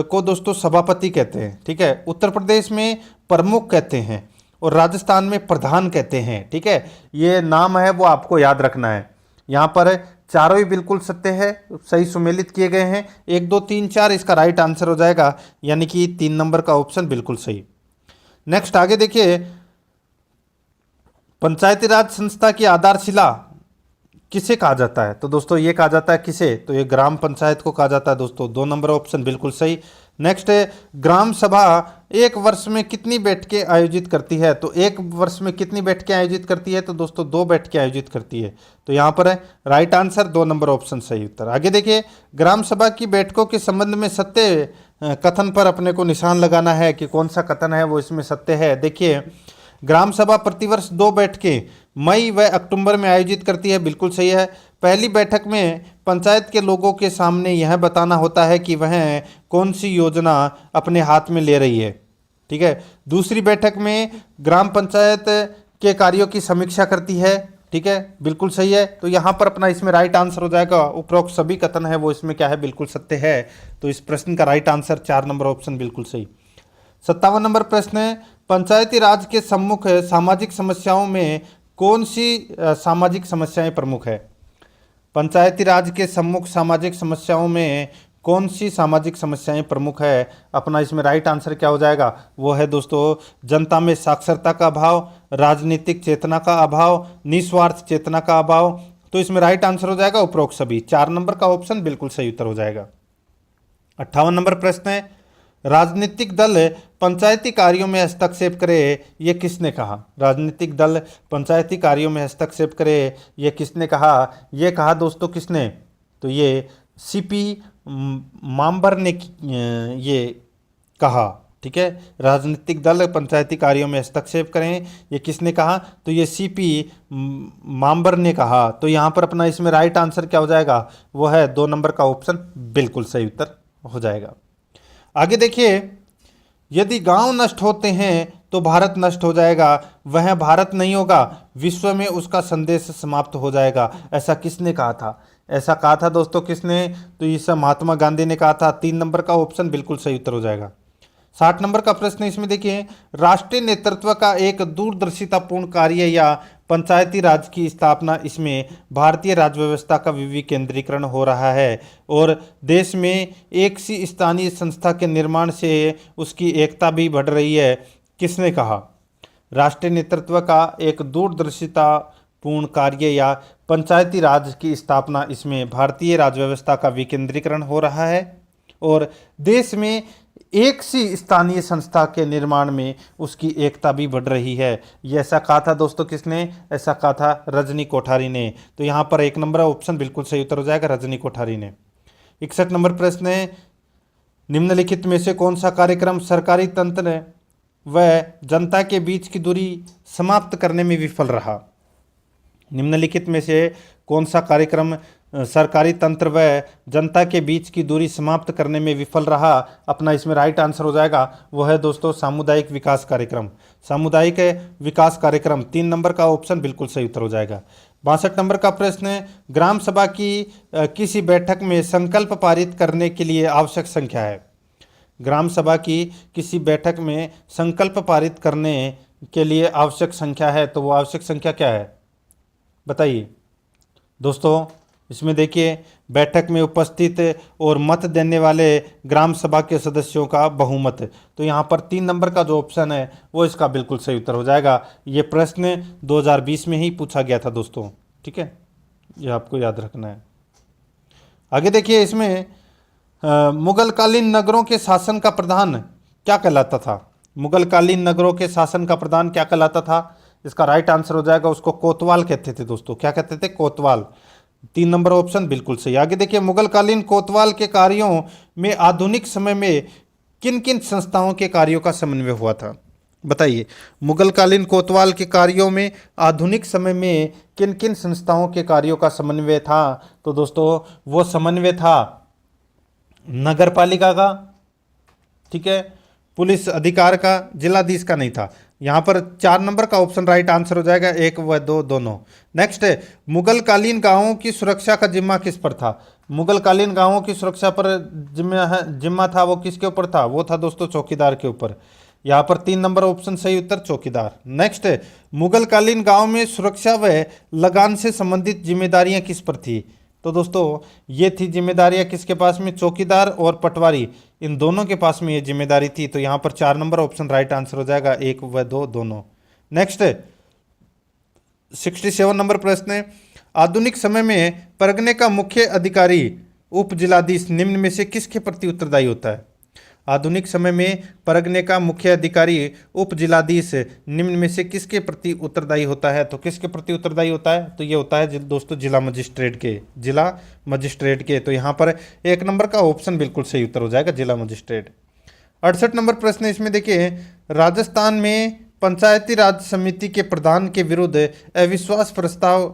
को दोस्तों सभापति कहते हैं, ठीक है। उत्तर प्रदेश में प्रमुख कहते हैं और राजस्थान में प्रधान कहते हैं, ठीक है। ये नाम है वो आपको याद रखना है। यहाँ पर चारों ही बिल्कुल सत्य है, सही सुमेलित किए गए हैं। 1 2 3 4 इसका राइट आंसर हो जाएगा, यानी कि 3 नंबर का ऑप्शन बिल्कुल सही। नेक्स्ट आगे देखिए, पंचायती राज संस्था की आधारशिला किसे कहा जाता है? तो दोस्तों ये कहा जाता है किसे? तो ये ग्राम पंचायत को कहा जाता है दोस्तों। 2 नंबर ऑप्शन बिल्कुल सही। नेक्स्ट है, ग्राम सभा 1 वर्ष में कितनी बैठकें आयोजित करती है? तो 1 वर्ष में कितनी बैठकें आयोजित करती है? तो दोस्तों 2 बैठकें आयोजित करती है। तो यहाँ पर है राइट आंसर, 2 नंबर ऑप्शन सही उत्तर। आगे देखिए, ग्राम सभा की बैठकों के संबंध में सत्य कथन पर अपने को निशान लगाना है कि कौन सा कथन है वो इसमें सत्य है। देखिए, ग्राम सभा प्रतिवर्ष 2 बैठकें मई व अक्टूबर में आयोजित करती है, बिल्कुल सही है। पहली बैठक में पंचायत के लोगों के सामने यह बताना होता है कि वह कौन सी योजना अपने हाथ में ले रही है, ठीक है। दूसरी बैठक में ग्राम पंचायत के कार्यों की समीक्षा करती है, ठीक है, बिल्कुल सही है। तो यहाँ पर अपना इसमें राइट आंसर हो जाएगा उपरोक्त सभी कथन है वो इसमें क्या है? बिल्कुल सत्य है। तो इस प्रश्न का राइट आंसर 4 नंबर ऑप्शन बिल्कुल सही। 57 नंबर प्रश्न है, पंचायती राज के सम्मुख सामाजिक समस्याओं में कौन सी सामाजिक समस्याएं प्रमुख है? पंचायती राज के सम्मुख सामाजिक समस्याओं में कौन सी सामाजिक समस्याएं प्रमुख है? अपना इसमें राइट आंसर क्या हो जाएगा? वो है दोस्तों जनता में साक्षरता का अभाव, राजनीतिक चेतना का अभाव, निस्वार्थ चेतना का अभाव। तो इसमें राइट आंसर हो जाएगा उपरोक्त सभी। 4 नंबर का ऑप्शन बिल्कुल सही उत्तर हो जाएगा। 58 नंबर प्रश्न है, राजनीतिक दल पंचायती कार्यों में हस्तक्षेप करे ये किसने कहा? राजनीतिक दल पंचायती कार्यों में हस्तक्षेप करे ये किसने कहा? ये कहा दोस्तों किसने? तो ये सीपी माम्बर ने ये कहा, ठीक है। राजनीतिक दल पंचायती कार्यों में हस्तक्षेप करें ये किसने कहा? तो ये सीपी माम्बर ने कहा। तो यहाँ पर अपना इसमें राइट आंसर क्या हो जाएगा? वो है 2 नंबर का ऑप्शन बिल्कुल सही उत्तर हो जाएगा। आगे देखिए, यदि गांव नष्ट होते हैं तो भारत नष्ट हो जाएगा, वह भारत नहीं होगा, विश्व में उसका संदेश समाप्त हो जाएगा। ऐसा किसने कहा था? ऐसा कहा था दोस्तों किसने? तो ये महात्मा गांधी ने कहा था। 3 नंबर का ऑप्शन बिल्कुल सही उत्तर हो जाएगा। 60 नंबर का प्रश्न इसमें देखिए, राष्ट्रीय नेतृत्व का एक दूरदर्शितापूर्ण कार्य या पंचायती राज की स्थापना, इसमें भारतीय राज्य व्यवस्था का विकेंद्रीकरण हो रहा है और देश में एक सी स्थानीय संस्था के निर्माण से उसकी एकता भी बढ़ रही है। किसने कहा? राष्ट्रीय नेतृत्व का एक दूरदर्शितापूर्ण कार्य या पंचायती राज की स्थापना, इसमें भारतीय राज्य व्यवस्था का विकेंद्रीकरण हो रहा है और देश में एक सी स्थानीय संस्था के निर्माण में उसकी एकता भी बढ़ रही है। ये ऐसा कहा था दोस्तों किसने? ऐसा कहा था रजनी कोठारी ने। तो यहाँ पर 1 नंबर ऑप्शन बिल्कुल सही उत्तर हो जाएगा, रजनी कोठारी ने। 61 नंबर प्रश्न है, निम्नलिखित में से कौन सा कार्यक्रम सरकारी तंत्र व जनता के बीच की दूरी समाप्त करने में विफल रहा? निम्नलिखित में से कौन सा कार्यक्रम सरकारी तंत्र व जनता के बीच की दूरी समाप्त करने में विफल रहा? अपना इसमें राइट आंसर हो जाएगा, वो है दोस्तों सामुदायिक विकास कार्यक्रम। सामुदायिक विकास कार्यक्रम 3 नंबर का ऑप्शन बिल्कुल सही उत्तर हो जाएगा। 62 नंबर का प्रश्न है, ग्राम सभा की किसी बैठक में संकल्प पारित करने के लिए आवश्यक संख्या है? ग्राम सभा की किसी बैठक में संकल्प पारित करने के लिए आवश्यक संख्या है, तो वो आवश्यक संख्या क्या है बताइए दोस्तों? इसमें देखिए बैठक में उपस्थित और मत देने वाले ग्राम सभा के सदस्यों का बहुमत। तो यहाँ पर 3 नंबर का जो ऑप्शन है वो इसका बिल्कुल सही उत्तर हो जाएगा। ये प्रश्न 2020 में ही पूछा गया था दोस्तों, ठीक है, ये आपको याद रखना है। आगे देखिए इसमें मुगलकालीन नगरों के शासन का प्रधान क्या कहलाता था? मुगलकालीन नगरों के शासन का प्रधान क्या कहलाता था? इसका राइट आंसर हो जाएगा, उसको कोतवाल कहते थे दोस्तों। क्या कहते थे? कोतवाल। 3 नंबर ऑप्शन बिल्कुल सही। आगे देखिए मुगलकालीन कोतवाल के कार्यों में आधुनिक समय में किन किन संस्थाओं के कार्यों का समन्वय हुआ था? बताइए, मुगलकालीन कोतवाल के कार्यों में आधुनिक समय में किन किन संस्थाओं के कार्यों का समन्वय था? तो दोस्तों वो समन्वय था नगर पालिका का, ठीक है, पुलिस अधिकार का, जिलाधीश का नहीं था। यहाँ पर 4 नंबर का ऑप्शन राइट आंसर हो जाएगा, 1 व 2 दोनों। नेक्स्ट है मुगलकालीन गांवों की सुरक्षा का जिम्मा किस पर था? मुगलकालीन गांवों की सुरक्षा पर जिम्मा था वो किसके ऊपर था? वो था दोस्तों चौकीदार के ऊपर। यहाँ पर 3 नंबर ऑप्शन सही उत्तर चौकीदार। नेक्स्ट है मुगलकालीन गांव में सुरक्षा व लगान से संबंधित जिम्मेदारियां किस पर थी? तो दोस्तों ये थी जिम्मेदारियां किसके पास में? चौकीदार और पटवारी, इन दोनों के पास में ये जिम्मेदारी थी। तो यहाँ पर 4 नंबर ऑप्शन राइट आंसर हो जाएगा, 1 व 2 दोनों। नेक्स्ट 67 नंबर प्रश्न है आधुनिक समय में परगने का मुख्य अधिकारी उप जिलाधीश निम्न में से किसके प्रति उत्तरदायी होता है? आधुनिक समय में परगने का मुख्य अधिकारी उप जिलाधीश निम्न में से किसके प्रति उत्तरदायी होता है? तो किसके प्रति उत्तरदायी होता है? तो ये होता है दोस्तों जिला मजिस्ट्रेट के, जिला मजिस्ट्रेट के। तो यहाँ पर 1 नंबर का ऑप्शन बिल्कुल सही उत्तर हो जाएगा, जिला मजिस्ट्रेट। 68 नंबर प्रश्न इसमें देखिए राजस्थान में पंचायती राज समिति के प्रधान के विरुद्ध अविश्वास प्रस्ताव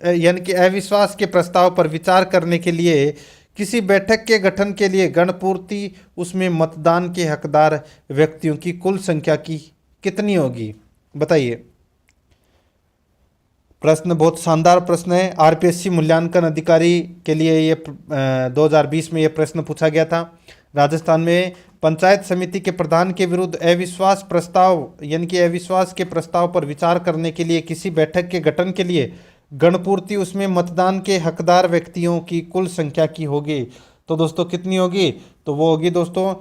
यानी कि अविश्वास के प्रस्ताव पर विचार करने के लिए किसी बैठक के गठन के लिए गणपूर्ति उसमें मतदान के हकदार व्यक्तियों की कुल संख्या की कितनी होगी? बताइए। प्रश्न बहुत शानदार प्रश्न है। आरपीएससी मूल्यांकन अधिकारी के लिए ये 2020 में ये प्रश्न पूछा गया था। राजस्थान में पंचायत समिति के प्रधान के विरुद्ध अविश्वास प्रस्ताव यानी कि अविश्वास के प्रस्ताव पर विचार करने के लिए किसी बैठक के गठन के लिए गणपूर्ति उसमें मतदान के हकदार व्यक्तियों की कुल संख्या की होगी। तो दोस्तों कितनी होगी? तो वो होगी दोस्तों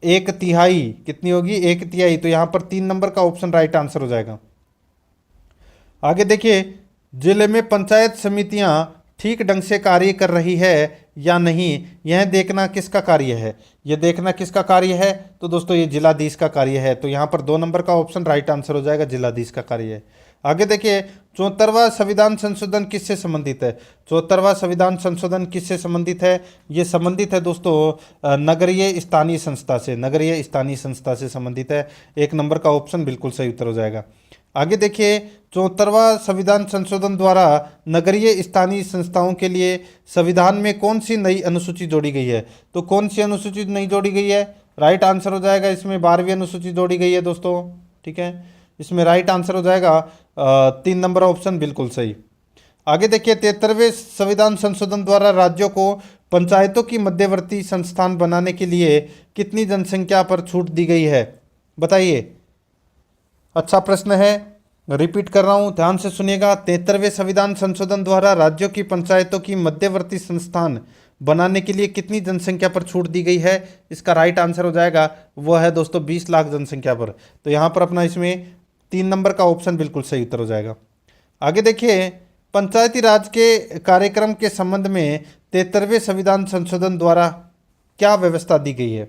1/3। कितनी होगी? 1/3। तो यहाँ पर 3 नंबर का ऑप्शन राइट आंसर हो जाएगा। आगे देखिए जिले में पंचायत समितियां ठीक ढंग से कार्य कर रही है या नहीं, यह देखना किसका कार्य है? यह देखना किसका कार्य है? तो दोस्तों ये जिलाधीश का कार्य है। तो यहाँ पर 2 नंबर का ऑप्शन राइट आंसर हो जाएगा, जिलाधीश का कार्य है। आगे देखिए 74वां संविधान संशोधन किससे संबंधित है? 74वां संविधान संशोधन किससे संबंधित है? ये संबंधित है दोस्तों नगरीय स्थानीय संस्था से, नगरीय स्थानीय संस्था से संबंधित है। 1 नंबर का ऑप्शन बिल्कुल सही उत्तर हो जाएगा। आगे देखिए 74वां संविधान संशोधन द्वारा नगरीय स्थानीय संस्थाओं के लिए संविधान में कौन सी नई अनुसूची जोड़ी गई है? तो कौन सी अनुसूची नई जोड़ी गई है? राइट आंसर हो जाएगा इसमें 12वीं अनुसूची जोड़ी गई है दोस्तों, ठीक है। इसमें राइट आंसर हो जाएगा 3 नंबर ऑप्शन बिल्कुल सही। आगे देखिए 73वें संविधान संशोधन द्वारा राज्यों को पंचायतों की मध्यवर्ती संस्थान बनाने के लिए कितनी जनसंख्या पर छूट दी गई है? बताइए। अच्छा प्रश्न है, रिपीट कर रहा हूं, ध्यान से सुनिएगा। 73वें संविधान संशोधन द्वारा राज्यों की पंचायतों की मध्यवर्ती संस्थान बनाने के लिए कितनी जनसंख्या पर छूट दी गई है? इसका राइट आंसर हो जाएगा वो है दोस्तों 20 लाख जनसंख्या पर। तो यहाँ पर अपना इसमें 3 नंबर का ऑप्शन बिल्कुल सही उत्तर हो जाएगा। आगे देखिए पंचायती राज के कार्यक्रम के संबंध में 73वें संविधान संशोधन द्वारा क्या व्यवस्था दी गई है?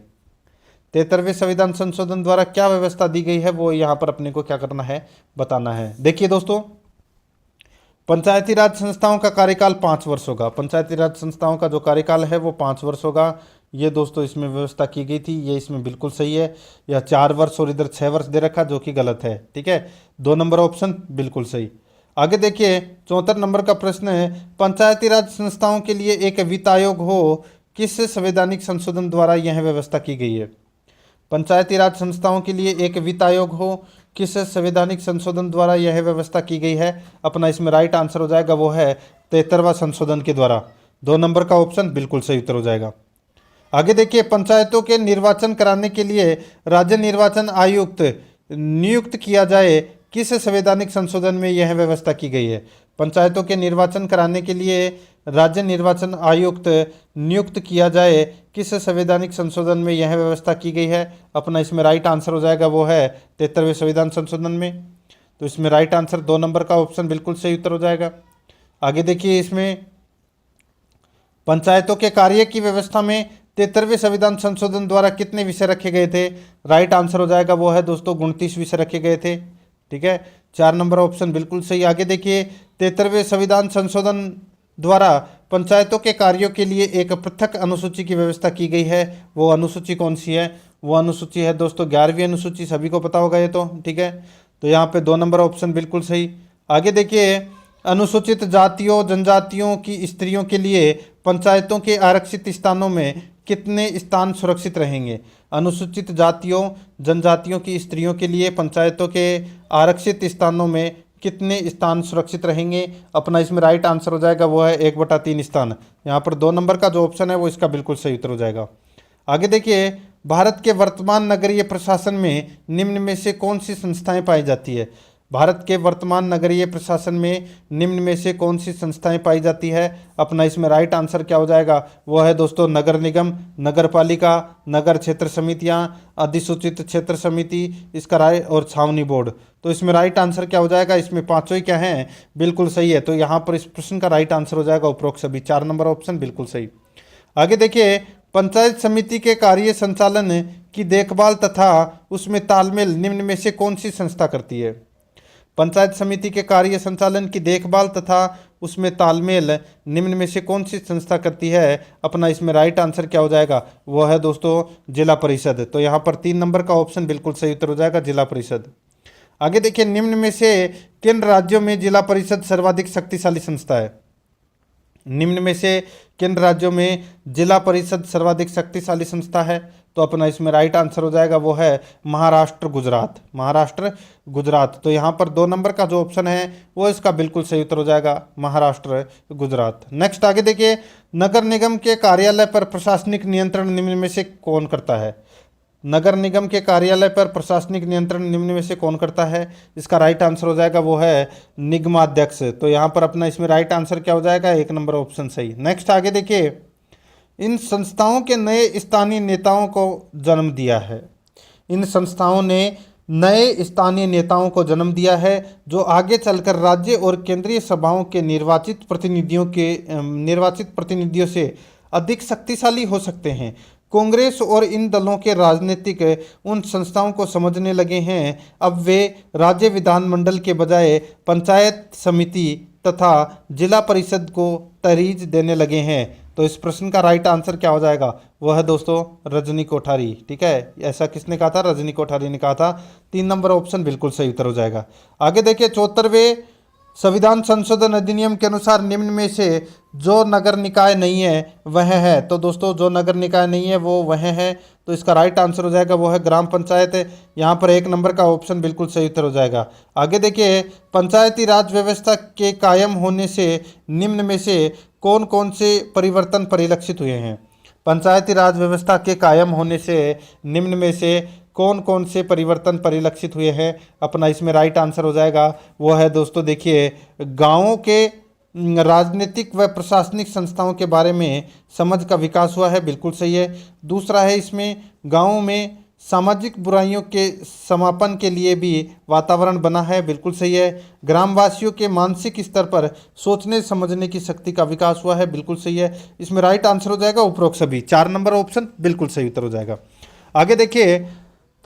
73वें संविधान संशोधन द्वारा क्या व्यवस्था दी गई है वो यहाँ पर अपने को क्या करना है, बताना है। देखिए दोस्तों पंचायती राज संस्थाओं का कार्यकाल 5 वर्ष होगा। पंचायती राज संस्थाओं का जो कार्यकाल है वो 5 वर्ष होगा। ये दोस्तों इसमें व्यवस्था की गई थी, ये इसमें बिल्कुल सही है। या 4 वर्ष और इधर 6 वर्ष दे रखा जो कि गलत है, ठीक है। 2 नंबर ऑप्शन बिल्कुल सही। आगे देखिए 74 नंबर का प्रश्न है पंचायती राज संस्थाओं के लिए एक वित्त आयोग हो, किस संवैधानिक संशोधन द्वारा यह व्यवस्था की गई है? पंचायती राज संस्थाओं के लिए एक वित्त आयोग हो, किस संवैधानिक संशोधन द्वारा यह व्यवस्था की गई है? अपना इसमें राइट आंसर हो जाएगा वो है 73वां संशोधन के द्वारा। 2 नंबर का ऑप्शन बिल्कुल सही उत्तर हो जाएगा। आगे देखिए पंचायतों के निर्वाचन कराने के लिए राज्य निर्वाचन आयुक्त नियुक्त किया जाए किस संवैधानिक संशोधन में यह व्यवस्था की गई है? पंचायतों के निर्वाचन कराने के लिए राज्य निर्वाचन आयुक्त नियुक्त किया जाए, किस संवैधानिक संशोधन में यह व्यवस्था की गई है? अपना इसमें राइट आंसर हो जाएगा वो है 73वें संविधान संशोधन में। तो इसमें राइट आंसर 2 नंबर का ऑप्शन बिल्कुल सही उत्तर हो जाएगा। आगे देखिए, इसमें पंचायतों के कार्य की व्यवस्था में 73वें संविधान संशोधन द्वारा कितने विषय रखे गए थे? राइट आंसर हो जाएगा वो है दोस्तों 29 विषय रखे गए थे। ठीक है, 4 नंबर ऑप्शन बिल्कुल सही। आगे देखिए, 73वें संविधान संशोधन द्वारा पंचायतों के कार्यों के लिए एक पृथक अनुसूची की व्यवस्था की गई है। वो अनुसूची कौन सी है? वो अनुसूची है दोस्तों 11वीं अनुसूची, सभी को पता होगा ये तो। ठीक है, तो यहाँ पे 2 नंबर ऑप्शन बिल्कुल सही। आगे देखिए, अनुसूचित जातियों जनजातियों की स्त्रियों के लिए पंचायतों के आरक्षित स्थानों में कितने स्थान सुरक्षित रहेंगे? अनुसूचित जातियों जनजातियों की स्त्रियों के लिए पंचायतों के आरक्षित स्थानों में कितने स्थान सुरक्षित रहेंगे? अपना इसमें राइट आंसर हो जाएगा वो है 1/3 स्थान। यहाँ पर 2 नंबर का जो ऑप्शन है वो इसका बिल्कुल सही उत्तर हो जाएगा। आगे देखिए, भारत के वर्तमान नगरीय प्रशासन में निम्न में से कौन सी संस्थाएं पाई जाती है? भारत के वर्तमान नगरीय प्रशासन में निम्न में से कौन सी संस्थाएं पाई जाती है? अपना इसमें राइट आंसर क्या हो जाएगा? वो है दोस्तों नगर निगम, नगर पालिका, नगर क्षेत्र समितियां, अधिसूचित क्षेत्र समिति, इसका राय और छावनी बोर्ड। तो इसमें राइट आंसर क्या हो जाएगा? इसमें पांचों ही क्या हैं? बिल्कुल सही है। तो यहाँ पर इस प्रश्न का राइट आंसर हो जाएगा उपरोक्त सभी। 4 नंबर ऑप्शन बिल्कुल सही। आगे देखिए, पंचायत समिति के कार्य संचालन की देखभाल तथा उसमें तालमेल निम्न में से कौन सी संस्था करती है? पंचायत समिति के कार्य संचालन की देखभाल तथा उसमें तालमेल निम्न में से कौन सी संस्था करती है? अपना इसमें राइट आंसर क्या हो जाएगा? वो है दोस्तों जिला परिषद। तो यहाँ पर 3 नंबर का ऑप्शन बिल्कुल सही उत्तर हो जाएगा, जिला परिषद। आगे देखिए, निम्न में से किन राज्यों में जिला परिषद सर्वाधिक शक्तिशाली संस्था है? निम्न में से किन राज्यों में जिला परिषद सर्वाधिक शक्तिशाली संस्था है? तो अपना इसमें राइट आंसर हो जाएगा वो है महाराष्ट्र गुजरात। महाराष्ट्र गुजरात। तो यहाँ पर 2 नंबर का जो ऑप्शन है वो इसका बिल्कुल सही उत्तर हो जाएगा, महाराष्ट्र गुजरात। नेक्स्ट आगे देखिए, नगर निगम के कार्यालय पर प्रशासनिक नियंत्रण निम्न में से कौन करता है? नगर निगम के कार्यालय पर प्रशासनिक नियंत्रण निम्न में से कौन करता है? इसका राइट आंसर हो जाएगा वो है निगमाध्यक्ष। तो यहाँ पर अपना इसमें राइट आंसर क्या हो जाएगा? 1 नंबर ऑप्शन सही। नेक्स्ट आगे देखिए, इन संस्थाओं के नए स्थानीय नेताओं को जन्म दिया है। इन संस्थाओं ने नए स्थानीय नेताओं को जन्म दिया है जो आगे चलकर राज्य और केंद्रीय सभाओं के निर्वाचित प्रतिनिधियों से अधिक शक्तिशाली हो सकते हैं। कांग्रेस और इन दलों के राजनीतिक उन संस्थाओं को समझने लगे हैं। अब वे राज्य विधानमंडल के बजाय पंचायत समिति तथा जिला परिषद को तरजीह देने लगे हैं। तो इस प्रश्न का राइट आंसर क्या हो जाएगा? वह है दोस्तों रजनी कोठारी। ठीक है, ऐसा किसने कहा था? रजनी कोठारी ने कहा था। 3 नंबर ऑप्शन बिल्कुल सही उत्तर हो जाएगा। आगे देखिए, 74वें संविधान संशोधन अधिनियम के अनुसार निम्न में से जो नगर निकाय नहीं है वह है। तो दोस्तों जो नगर निकाय नहीं है वो वह है। तो इसका राइट आंसर हो जाएगा वो है ग्राम पंचायत। यहाँ पर 1 नंबर का ऑप्शन बिल्कुल सही उत्तर हो जाएगा। आगे देखिए, पंचायती राज व्यवस्था के कायम होने से निम्न में से कौन कौन से परिवर्तन परिलक्षित हुए हैं? पंचायती राज व्यवस्था के कायम होने से निम्न में से कौन कौन से परिवर्तन परिलक्षित हुए हैं? अपना इसमें राइट आंसर हो जाएगा वो है दोस्तों देखिए, गांवों के राजनीतिक व प्रशासनिक संस्थाओं के बारे में समझ का विकास हुआ है, बिल्कुल सही है। दूसरा है इसमें गांवों में सामाजिक बुराइयों के समापन के लिए भी वातावरण बना है, बिल्कुल सही है। ग्रामवासियों के मानसिक स्तर पर सोचने समझने की शक्ति का विकास हुआ है, बिल्कुल सही है। इसमें राइट आंसर हो जाएगा उपरोक्त सभी। 4 नंबर ऑप्शन बिल्कुल सही उत्तर हो जाएगा। आगे देखिए,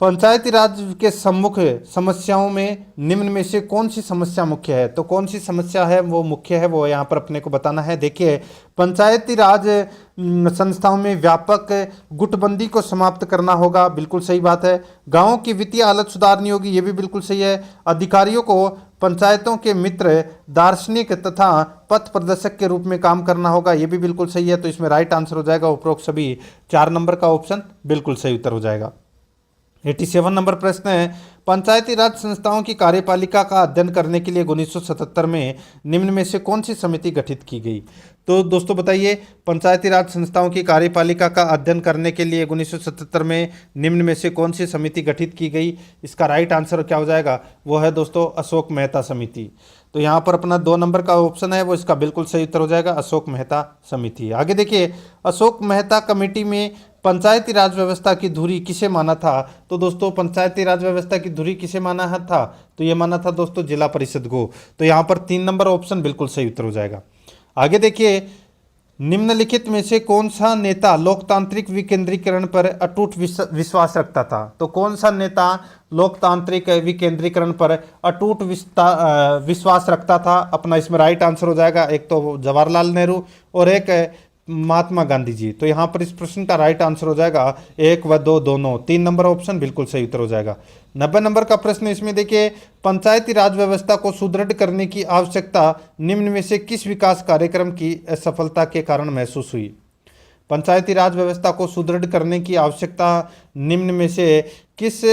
पंचायती राज के सम्मुख समस्याओं में निम्न में से कौन सी समस्या मुख्य है? तो कौन सी समस्या है वो मुख्य है वो यहाँ पर अपने को बताना है। देखिए, पंचायती राज संस्थाओं में व्यापक गुटबंदी को समाप्त करना होगा, बिल्कुल सही बात है। गांवों की वित्तीय हालत सुधारनी होगी, ये भी बिल्कुल सही है। अधिकारियों को पंचायतों के मित्र, दार्शनिक तथा पथ प्रदर्शक के रूप में काम करना होगा, ये भी बिल्कुल सही है। तो इसमें राइट आंसर हो जाएगा उपरोक्त सभी। 4 नंबर का ऑप्शन बिल्कुल सही उत्तर हो जाएगा। 87 नंबर प्रश्न है, पंचायती राज संस्थाओं की कार्यपालिका का अध्ययन करने के लिए 1977 में निम्न में से कौन सी समिति गठित की गई। तो दोस्तों बताइए, पंचायती राज संस्थाओं की कार्यपालिका का अध्ययन करने के लिए 1977 में निम्न में से कौन सी समिति गठित की गई। इसका राइट आंसर क्या हो जाएगा, वो है दोस्तों अशोक मेहता समिति। तो यहाँ पर अपना 2 नंबर का ऑप्शन है वो इसका बिल्कुल सही उत्तर हो जाएगा, अशोक मेहता समिति। आगे देखिए, अशोक मेहता कमेटी में पंचायती राज व्यवस्था की धुरी किसे माना था। तो दोस्तों पंचायती राज व्यवस्था की धुरी किसे माना था, तो ये माना था दोस्तों जिला परिषद को। तो यहाँ पर 3 नंबर ऑप्शन बिल्कुल सही उत्तर हो जाएगा। आगे देखिए, निम्नलिखित में से कौन सा नेता लोकतांत्रिक विकेंद्रीकरण पर अटूट विश्वास रखता था। तो कौन सा नेता लोकतांत्रिक विकेंद्रीकरण पर अटूट विश्वास रखता था, अपना इसमें राइट आंसर हो जाएगा एक तो जवाहरलाल नेहरू और एक महात्मा गांधी जी। तो यहाँ पर इस प्रश्न का राइट आंसर हो जाएगा 1 व 2 दोनों, 3 नंबर ऑप्शन बिल्कुल सही उत्तर हो जाएगा। 90 नंबर का प्रश्न इसमें देखिए, पंचायती राज व्यवस्था को सुदृढ़ करने की आवश्यकता निम्न में से किस विकास कार्यक्रम की असफलता के कारण महसूस हुई। पंचायती राज व्यवस्था को सुदृढ़ करने की आवश्यकता निम्न में से किस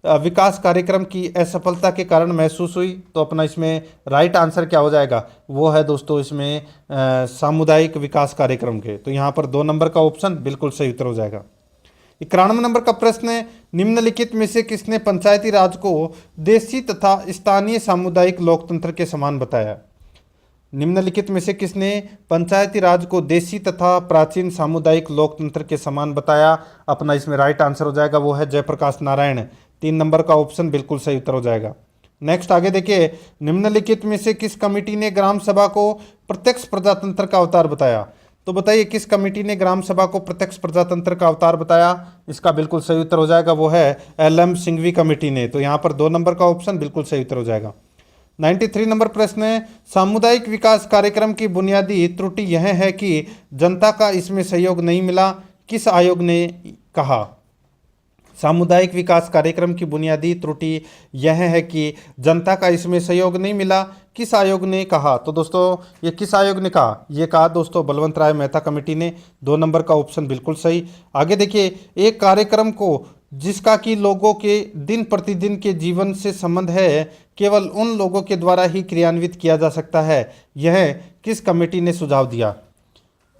विकास कार्यक्रम की असफलता के कारण महसूस हुई। तो अपना इसमें राइट आंसर क्या हो जाएगा, वो है दोस्तों इसमें सामुदायिक विकास कार्यक्रम के। तो यहाँ पर 2 नंबर का ऑप्शन बिल्कुल सही उत्तर हो जाएगा। 91 नंबर का प्रश्न है, निम्नलिखित में से किसने पंचायती राज को देशी तथा स्थानीय सामुदायिक लोकतंत्र के समान बताया। निम्नलिखित में से किसने पंचायती राज को देशी तथा प्राचीन सामुदायिक लोकतंत्र के समान बताया। अपना इसमें राइट आंसर हो जाएगा वो है जयप्रकाश नारायण। 3 नंबर का ऑप्शन बिल्कुल सही उत्तर हो जाएगा। नेक्स्ट आगे देखिए, निम्नलिखित में से किस कमेटी ने ग्राम सभा को प्रत्यक्ष प्रजातंत्र का अवतार बताया। तो बताइए किस कमेटी ने ग्राम सभा को प्रत्यक्ष प्रजातंत्र का अवतार बताया। इसका बिल्कुल सही उत्तर हो जाएगा वो है LM सिंघवी कमेटी ने। तो यहाँ पर 2 नंबर का ऑप्शन बिल्कुल सही उत्तर हो जाएगा। 93 नंबर प्रश्न है, सामुदायिक विकास कार्यक्रम की बुनियादी त्रुटि यह है कि जनता का इसमें सहयोग नहीं मिला, किस आयोग ने कहा। सामुदायिक विकास कार्यक्रम की बुनियादी त्रुटि यह है कि जनता का इसमें सहयोग नहीं मिला, किस आयोग ने कहा। तो दोस्तों ये किस आयोग ने कहा, ये कहा दोस्तों बलवंत राय मेहता कमेटी ने। 2 नंबर का ऑप्शन बिल्कुल सही। आगे देखिए, एक कार्यक्रम को जिसका कि लोगों के दिन प्रतिदिन के जीवन से संबंध है, केवल उन लोगों के द्वारा ही क्रियान्वित किया जा सकता है, यह किस कमेटी ने सुझाव दिया।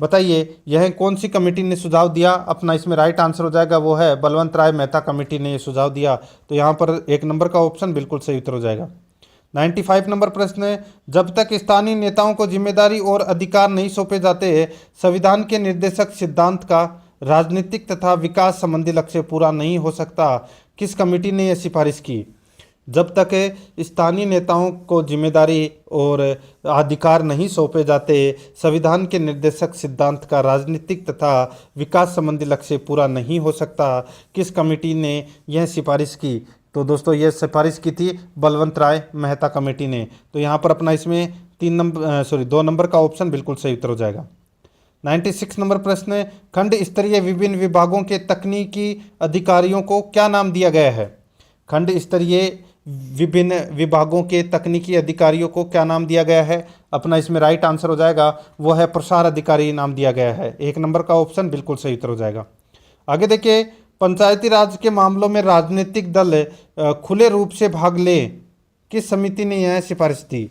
बताइए यह कौन सी कमेटी ने सुझाव दिया। अपना इसमें राइट आंसर हो जाएगा वो है बलवंत राय मेहता कमेटी ने ये सुझाव दिया। तो यहाँ पर 1 नंबर का ऑप्शन बिल्कुल सही उत्तर हो जाएगा। 95 नंबर प्रश्न है, जब तक स्थानीय नेताओं को जिम्मेदारी और अधिकार नहीं सौंपे जाते, संविधान के निर्देशक सिद्धांत का राजनीतिक तथा विकास संबंधी लक्ष्य पूरा नहीं हो सकता, किस कमेटी ने यह सिफारिश की। जब तक स्थानीय नेताओं को जिम्मेदारी और अधिकार नहीं सौंपे जाते, संविधान के निर्देशक सिद्धांत का राजनीतिक तथा विकास संबंधी लक्ष्य पूरा नहीं हो सकता, किस कमेटी ने यह सिफारिश की। तो दोस्तों यह सिफारिश की थी बलवंत राय मेहता कमेटी ने। तो यहाँ पर अपना इसमें 2 नंबर का ऑप्शन बिल्कुल सही उत्तर हो जाएगा। 96 नंबर प्रश्न है, खंड स्तरीय विभिन्न विभागों के तकनीकी अधिकारियों को क्या नाम दिया गया है। खंड स्तरीय विभिन्न विभागों के तकनीकी अधिकारियों को क्या नाम दिया गया है। अपना इसमें राइट आंसर हो जाएगा वो है प्रसार अधिकारी नाम दिया गया है। 1 नंबर का ऑप्शन बिल्कुल सही उत्तर हो जाएगा। आगे देखिए, पंचायती राज के मामलों में राजनीतिक दल खुले रूप से भाग ले, किस समिति ने यह सिफारिश दी।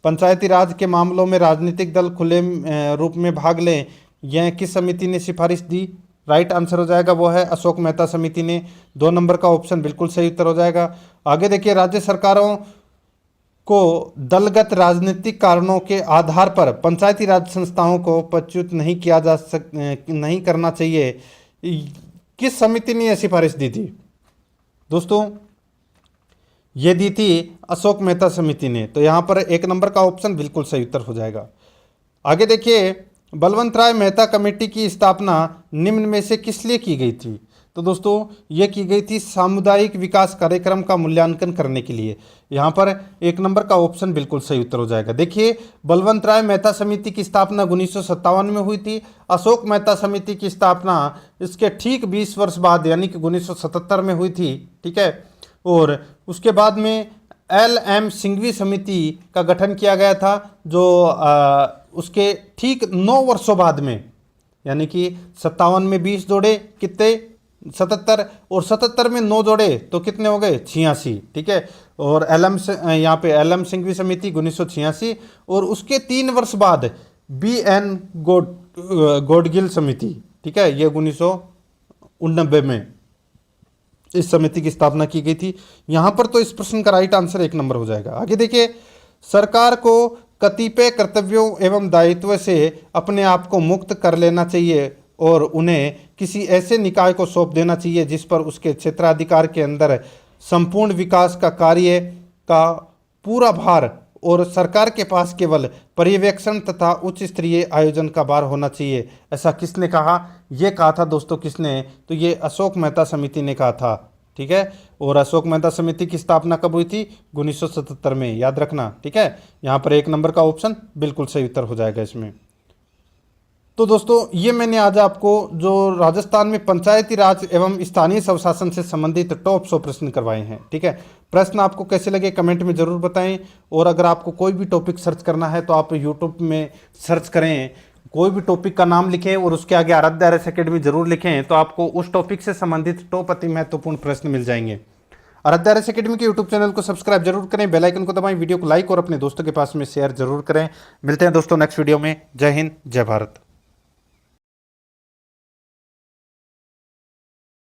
पंचायती राज के मामलों में राजनीतिक दल खुले रूप में भाग लें, यह किस समिति ने सिफारिश दी। राइट आंसर हो जाएगा वो है अशोक मेहता समिति ने। 2 नंबर का ऑप्शन बिल्कुल सही उत्तर हो जाएगा। आगे देखिए, राज्य सरकारों को दलगत राजनीतिक कारणों के आधार पर पंचायती राज संस्थाओं को पदच्युत नहीं करना चाहिए, किस समिति ने यह सिफारिश दी थी। दोस्तों ये दी थी अशोक मेहता समिति ने। तो यहाँ पर 1 नंबर का ऑप्शन बिल्कुल सही उत्तर हो जाएगा। आगे देखिए, बलवंत राय मेहता कमेटी की स्थापना निम्न में से किस लिए की गई थी। तो दोस्तों ये की गई थी सामुदायिक विकास कार्यक्रम का मूल्यांकन करने के लिए। यहाँ पर 1 नंबर का ऑप्शन बिल्कुल सही उत्तर हो जाएगा। देखिए, बलवंत राय मेहता समिति की स्थापना 1957 में हुई थी। अशोक मेहता समिति की स्थापना इसके ठीक 20 वर्ष बाद यानी कि 1977 में हुई थी। ठीक है, और उसके बाद में LM सिंघवी समिति का गठन किया गया था, जो उसके ठीक 9 वर्षों बाद में यानी कि 57 में 20 जोड़े कितने 77, और 77 में 9 जोड़े तो कितने हो गए 86, ठीक है। और एलएम से यहाँ पे एलएम सिंघवी समिति 1986, और उसके 3 वर्ष बाद बीएन गौडगिल समिति, ठीक है, ये 1989 में इस समिति की स्थापना की गई थी। यहां पर तो इस प्रश्न का राइट आंसर 1 नंबर हो जाएगा। आगे देखिए, सरकार को कतिपय कर्तव्यों एवं दायित्व से अपने आप को मुक्त कर लेना चाहिए और उन्हें किसी ऐसे निकाय को सौंप देना चाहिए जिस पर उसके क्षेत्राधिकार के अंदर संपूर्ण विकास का कार्य का पूरा भार और सरकार के पास केवल पर्यवेक्षण तथा उच्च स्तरीय आयोजन का भार होना चाहिए। ऐसा किसने कहा? ये कहा था दोस्तों, किसने? तो ये अशोक मेहता समिति ने कहा था, ठीक है। और अशोक मेहता समिति की स्थापना कब हुई थी? 1977 में, याद रखना, ठीक है। यहाँ पर 1 नंबर का ऑप्शन बिल्कुल सही उत्तर हो जाएगा इसमें। तो दोस्तों, ये मैंने आज आपको जो राजस्थान में पंचायती राज एवं स्थानीय स्वशासन से संबंधित टॉप 100 प्रश्न करवाए हैं, ठीक है। प्रश्न आपको कैसे लगे कमेंट में ज़रूर बताएं। और अगर आपको कोई भी टॉपिक सर्च करना है तो आप यूट्यूब में सर्च करें, कोई भी टॉपिक का नाम लिखें और उसके आगे आराध्य आरएस अकेडमी जरूर लिखें, तो आपको उस टॉपिक से संबंधित टॉप अति महत्वपूर्ण प्रश्न मिल जाएंगे। आराध्य आरएस अकेडमी के यूट्यूब चैनल को सब्सक्राइब जरूर करें, बेल आइकन को दबाएं, वीडियो को लाइक और अपने दोस्तों के पास में शेयर जरूर करें। मिलते हैं दोस्तों नेक्स्ट वीडियो में। जय हिंद, जय भारत।